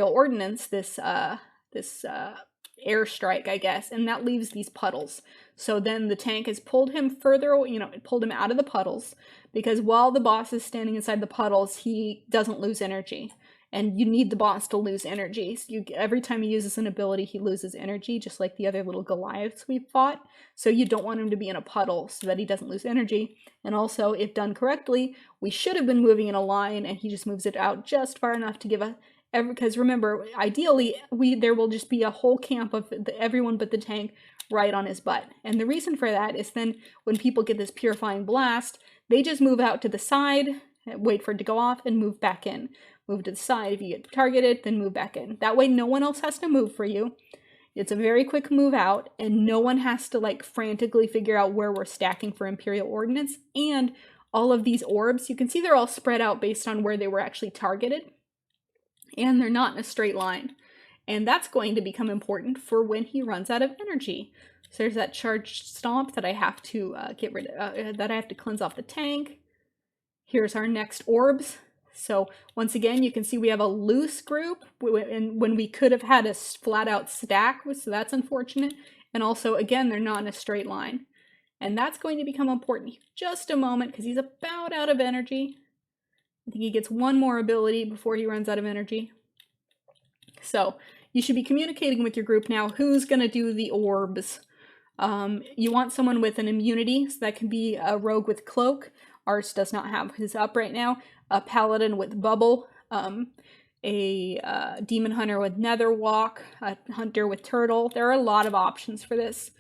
Ordnance, this airstrike, I guess, and that leaves these puddles. So then the tank has pulled him further, it pulled him out of the puddles, because while the boss is standing inside the puddles, he doesn't lose energy. And you need the boss to lose energy. So every time he uses an ability, he loses energy, just like the other little Goliaths we've fought. So you don't want him to be in a puddle so that he doesn't lose energy. And also, if done correctly, we should have been moving in a line, and he just moves it out just far enough to give because remember, ideally, there will just be a whole camp of everyone but the tank right on his butt. And the reason for that is then when people get this Purifying Blast, they just move out to the side, wait for it to go off, and move back in. Move to the side if you get targeted, then move back in. That way no one else has to move for you. It's a very quick move out, and no one has to like frantically figure out where we're stacking for Imperial Ordnance. And all of these orbs, you can see they're all spread out based on where they were actually targeted. And they're not in a straight line. And that's going to become important for when he runs out of energy. So there's that charged stomp that I have to get rid of, that I have to cleanse off the tank. Here's our next orbs. So once again, you can see we have a loose group when we could have had a flat out stack, so that's unfortunate. And also, again, they're not in a straight line. And that's going to become important in just a moment because he's about out of energy. I think he gets one more ability before he runs out of energy. So you should be communicating with your group now. Who's going to do the orbs? You want someone with an immunity, so that can be a rogue with cloak. Ours does not have his up right now. A paladin with bubble, a demon hunter with nether walk, a hunter with turtle. There are a lot of options for this.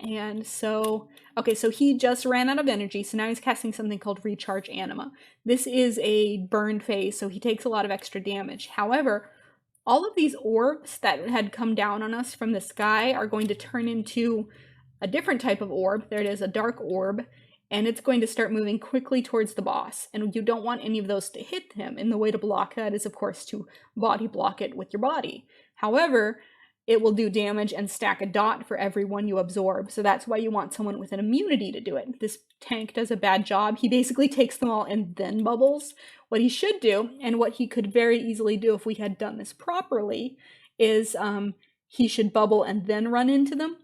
And so, okay, so he just ran out of energy, so now he's casting something called Recharge Anima. This is a burn phase, so he takes a lot of extra damage. However, all of these orbs that had come down on us from the sky are going to turn into a different type of orb. There it is, a dark orb, and it's going to start moving quickly towards the boss. And you don't want any of those to hit him, and the way to block that is, of course, to body block it with your body. However, it will do damage and stack a dot for every one you absorb, so that's why you want someone with an immunity to do it. This tank does a bad job. He basically takes them all and then bubbles. What he should do, and what he could very easily do if we had done this properly, is he should bubble and then run into them.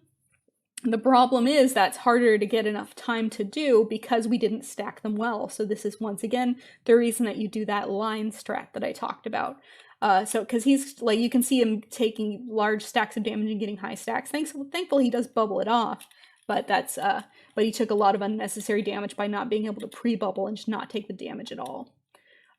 The problem is that's harder to get enough time to do because we didn't stack them well. So this is once again the reason that you do that line strat that I talked about. So because he's like, you can see him taking large stacks of damage and getting high stacks. Thankfully he does bubble it off, but that's but he took a lot of unnecessary damage by not being able to pre-bubble and just not take the damage at all.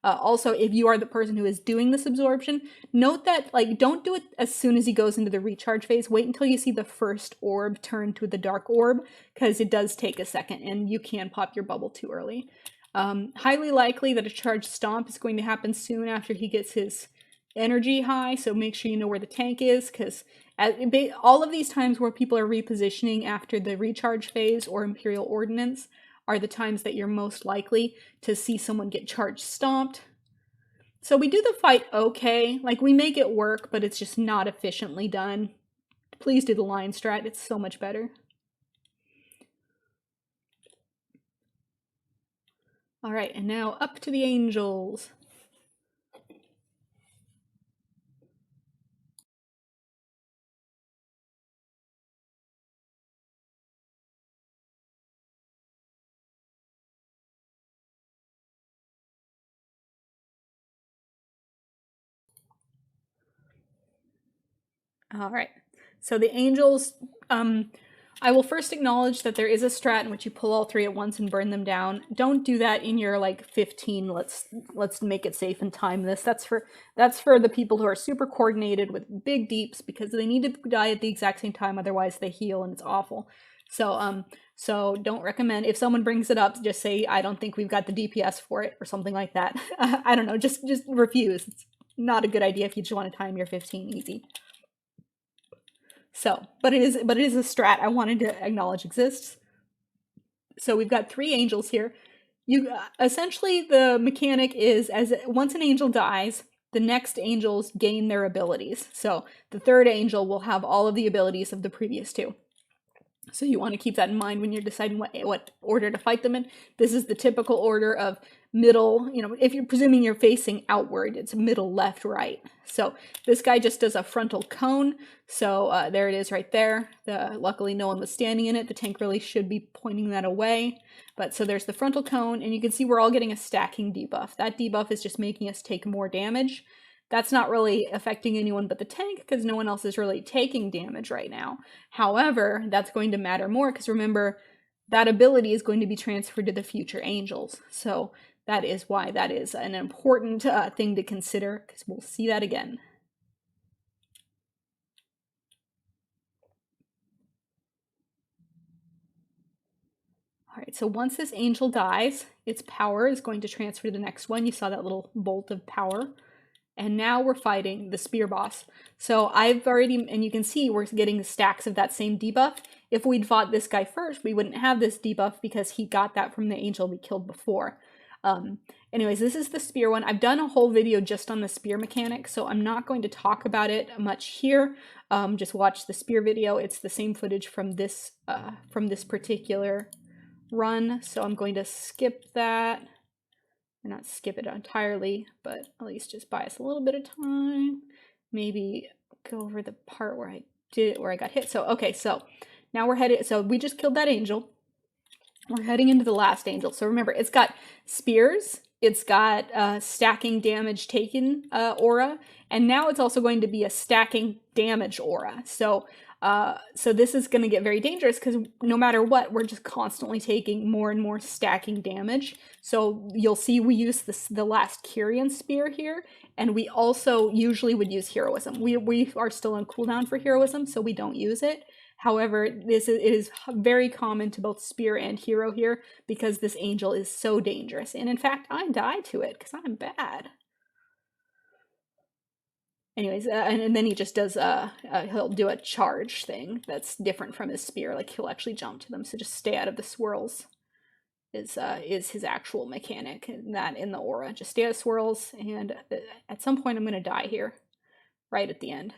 Also, if you are the person who is doing this absorption, note that, like, don't do it as soon as he goes into the recharge phase. Wait until you see the first orb turn to the dark orb, because it does take a second, and you can pop your bubble too early. Highly likely that a charged stomp is going to happen soon after he gets his energy high, so make sure you know where the tank is, because all of these times where people are repositioning after the recharge phase or Imperial Ordnance are the times that you're most likely to see someone get charged stomped. So we do the fight okay, like we make it work, but it's just not efficiently done. Please do the line strat, it's so much better. All right, and now up to the angels. All right, so the angels, I will first acknowledge that there is a strat in which you pull all three at once and burn them down. Don't do that in your like 15, let's make it safe and time this. That's for the people who are super coordinated with big deeps, because they need to die at the exact same time, otherwise they heal and it's awful. So don't recommend, if someone brings it up, just say, I don't think we've got the DPS for it, or something like that. I don't know, just refuse. It's not a good idea if you just want to time your 15 easy. So, but it is a strat I wanted to acknowledge exists. So we've got three angels here. You essentially, the mechanic is, as once an angel dies, the next angels gain their abilities. So the third angel will have all of the abilities of the previous two. So you want to keep that in mind when you're deciding what order to fight them in. This is the typical order of middle, if you're presuming you're facing outward, it's middle, left, right. So this guy just does a frontal cone. So there it is right there. Luckily no one was standing in it. The tank really should be pointing that away. But so there's the frontal cone, and you can see we're all getting a stacking debuff. That debuff is just making us take more damage. That's not really affecting anyone but the tank, because no one else is really taking damage right now. However, that's going to matter more, because remember, that ability is going to be transferred to the future angels. So that is why that is an important thing to consider, because we'll see that again. All right, so once this angel dies, its power is going to transfer to the next one. You saw that little bolt of power. And now we're fighting the spear boss. So I've already, and you can see we're getting stacks of that same debuff. If we'd fought this guy first, we wouldn't have this debuff because he got that from the angel we killed before. Anyways, this is the spear one. I've done a whole video just on the spear mechanic, so I'm not going to talk about it much here. Just watch the spear video. It's the same footage from this particular run, so I'm going to skip that. or not skip it entirely, but at least just buy us a little bit of time. Maybe go over the part where I got hit. So okay, so now we're headed, so we just killed that angel. We're heading into the last angel. So remember, it's got Spires, it's got stacking damage taken aura, and now it's also going to be a stacking damage aura. So this is going to get very dangerous because no matter what, we're just constantly taking more and more stacking damage. So you'll see we use the last Kyrian spear here, and we also usually would use heroism. We are still on cooldown for heroism, so we don't use it. However, it is very common to both spear and hero here because this angel is so dangerous. And in fact, I die to it because I'm bad. Anyways, and then he just does, he'll do a charge thing that's different from his spear. Like, he'll actually jump to them, so just stay out of the swirls is his actual mechanic, and that in the aura. Just stay out of swirls, and at some point I'm going to die here, right at the end.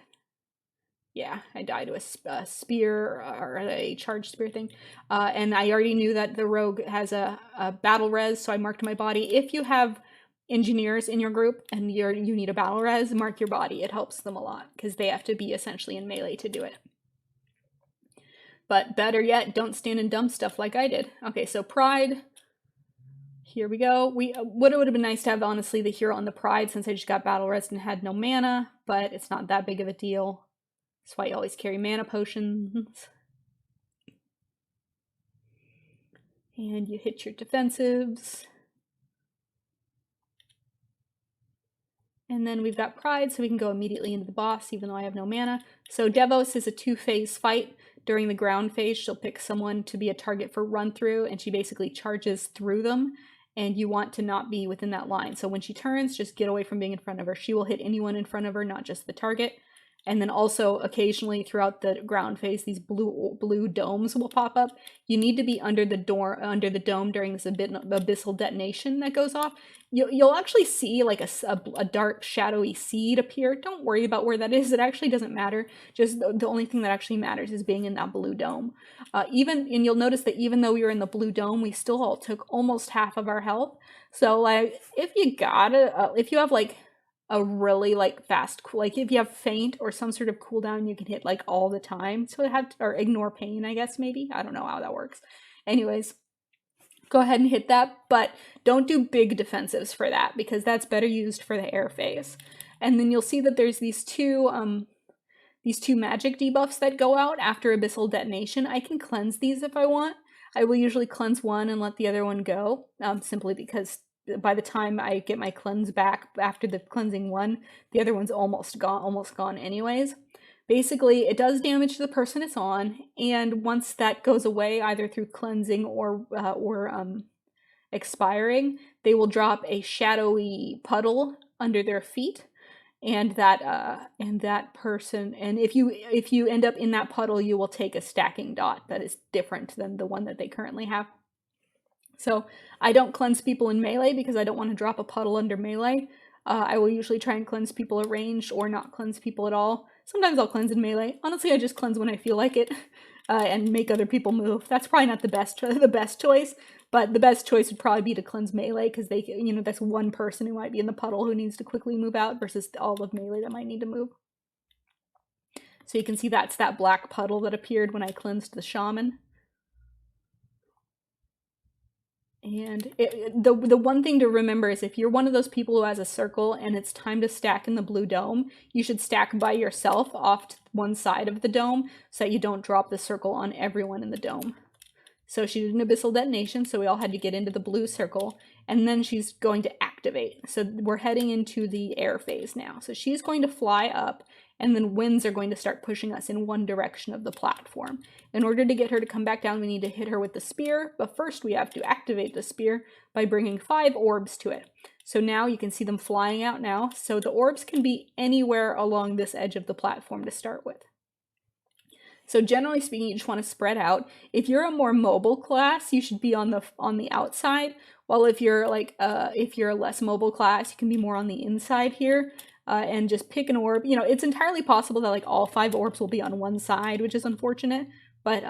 Yeah, I died to a spear or a charged spear thing. And I already knew that the rogue has a battle res, so I marked my body. If you have engineers in your group and you need a battle res, mark your body. It helps them a lot because they have to be essentially in melee to do it. But better yet, don't stand and dump stuff like I did. Okay, so Pride. Here we go. It would have been nice to have, honestly, the hero on the Pride since I just got battle res and had no mana, but it's not that big of a deal. That's why you always carry mana potions. And you hit your defensives. And then we've got Pride, so we can go immediately into the boss, even though I have no mana. So Devos is a 2-phase fight. During the ground phase, she'll pick someone to be a target for run through, and she basically charges through them, and you want to not be within that line. So when she turns, just get away from being in front of her. She will hit anyone in front of her, not just the target. And then also occasionally throughout the ground phase, these blue domes will pop up. You need to be under the dome during this abyssal detonation that goes off. You'll actually see like a dark shadowy seed appear. Don't worry about where that is. It actually doesn't matter. Just the only thing that actually matters is being in that blue dome. And you'll notice that even though we were in the blue dome, we still all took almost half of our health. So like if you have like a really like fast, like if you have faint or some sort of cooldown, you can hit like all the time. So or ignore pain, I guess, maybe. I don't know how that works. Anyways, go ahead and hit that, but don't do big defensives for that because that's better used for the air phase. And then you'll see that there's these two magic debuffs that go out after abyssal detonation. I can cleanse these if I want. I will usually cleanse one and let the other one go, simply because by the time I get my cleanse back after the cleansing one, the other one's almost gone anyways. Basically, it does damage to the person it's on, and once that goes away, either through cleansing or expiring, they will drop a shadowy puddle under their feet, and that person, and if you end up in that puddle, you will take a stacking dot that is different than the one that they currently have. So I don't cleanse people in melee because I don't want to drop a puddle under melee. I will usually try and cleanse people at range or not cleanse people at all. Sometimes I'll cleanse in melee. Honestly, I just cleanse when I feel like it and make other people move. That's probably not the best choice, but the best choice would probably be to cleanse melee because that's one person who might be in the puddle who needs to quickly move out versus all of melee that might need to move. So you can see that's that black puddle that appeared when I cleansed the shaman. And the one thing to remember is if you're one of those people who has a circle and it's time to stack in the blue dome, you should stack by yourself off to one side of the dome so that you don't drop the circle on everyone in the dome. So she did an abyssal detonation, so we all had to get into the blue circle, and then she's going to activate. So we're heading into the air phase now. So she's going to fly up, and then winds are going to start pushing us in one direction of the platform. In order to get her to come back down, we need to hit her with the spear, but first we have to activate the spear by bringing 5 orbs to it. So now you can see them flying out now. So the orbs can be anywhere along this edge of the platform to start with. So generally speaking, you just want to spread out. If you're a more mobile class, you should be on the outside. While if you're a less mobile class, you can be more on the inside here. And just pick an orb. It's entirely possible that like all 5 orbs will be on one side, which is unfortunate. But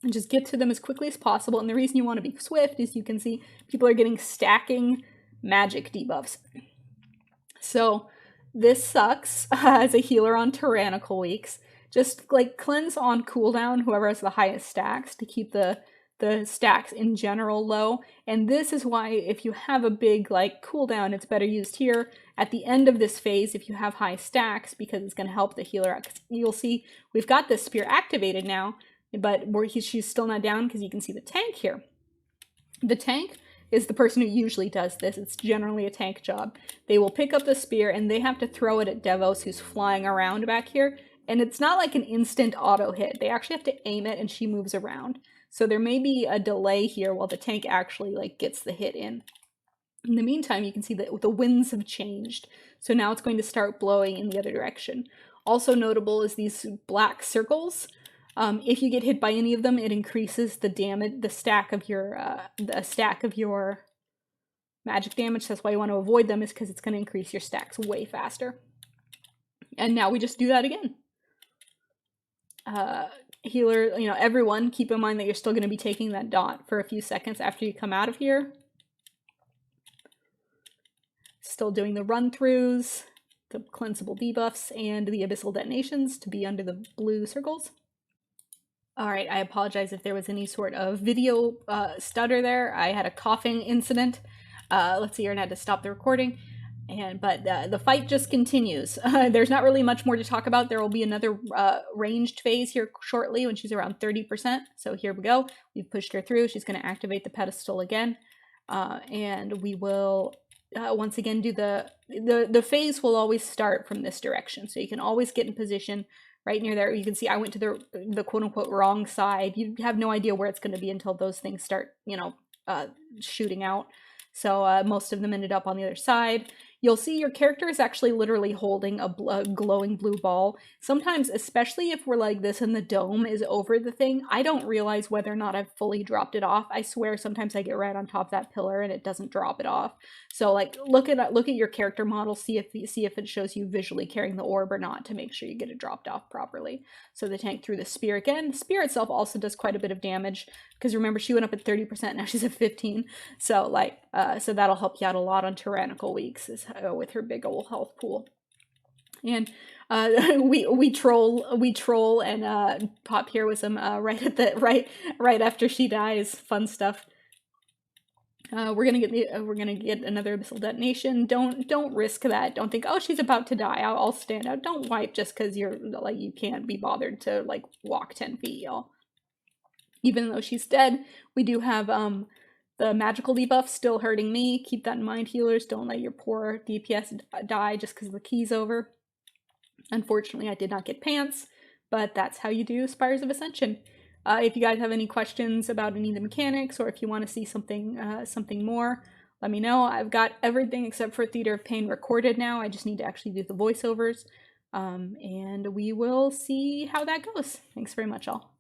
and just get to them as quickly as possible. And the reason you want to be swift is you can see people are getting stacking magic debuffs. So this sucks as a healer on tyrannical weeks. Just like cleanse on cooldown whoever has the highest stacks to keep the stacks in general low. And this is why if you have a big like cooldown, it's better used here at the end of this phase if you have high stacks, because it's going to help the healer out. You'll see we've got this spear activated now, but she's still not down because you can see the tank here. The tank is the person who usually does this. It's generally a tank job. They will pick up the spear and they have to throw it at Devos, who's flying around back here. And it's not like an instant auto hit. They actually have to aim it and she moves around. So there may be a delay here while the tank actually like gets the hit in. In the meantime, you can see that the winds have changed. So now it's going to start blowing in the other direction. Also notable is these black circles. If you get hit by any of them, it increases the damage, the stack of your magic damage. That's why you want to avoid them, is because it's going to increase your stacks way faster. And now we just do that again. Healer, everyone, keep in mind that you're still going to be taking that dot for a few seconds after you come out of here. Still doing the run-throughs, the cleansable debuffs, and the abyssal detonations to be under the blue circles. Alright, I apologize if there was any sort of video stutter there. I had a coughing incident. Let's see here, and I had to stop the recording. But the fight just continues. There's not really much more to talk about. There will be another ranged phase here shortly when she's around 30%. So here we go. We've pushed her through. She's going to activate the pedestal again. And we will once again do the phase will always start from this direction. So you can always get in position right near there. You can see I went to the quote-unquote wrong side. You have no idea where it's going to be until those things start, shooting out. So most of them ended up on the other side. You'll see your character is actually literally holding a glowing blue ball. Sometimes, especially if we're like this and the dome is over the thing, I don't realize whether or not I've fully dropped it off. I swear sometimes I get right on top of that pillar and it doesn't drop it off. So like look at your character model, see if it shows you visually carrying the orb or not, to make sure you get it dropped off properly. So the tank threw the spear again. The spear itself also does quite a bit of damage, because remember she went up at 30%, now she's at 15. So like so that'll help you out a lot on tyrannical weeks with her big old health pool. And we troll and pop here with some right after she dies. Fun stuff. We're gonna get another abyssal detonation. Don't risk that. Don't think, oh, she's about to die, I'll stand out. Don't wipe just because you're like you can't be bothered to like walk 10 feet, y'all. Even though she's dead, we do have the magical debuff still hurting me. Keep that in mind, healers. Don't let your poor DPS die just because the key's over. Unfortunately, I did not get pants, but that's how you do Spires of Ascension. If you guys have any questions about any of the mechanics, or if you want to see something more, let me know. I've got everything except for Theater of Pain recorded now. I just need to actually do the voiceovers. And we will see how that goes. Thanks very much, all.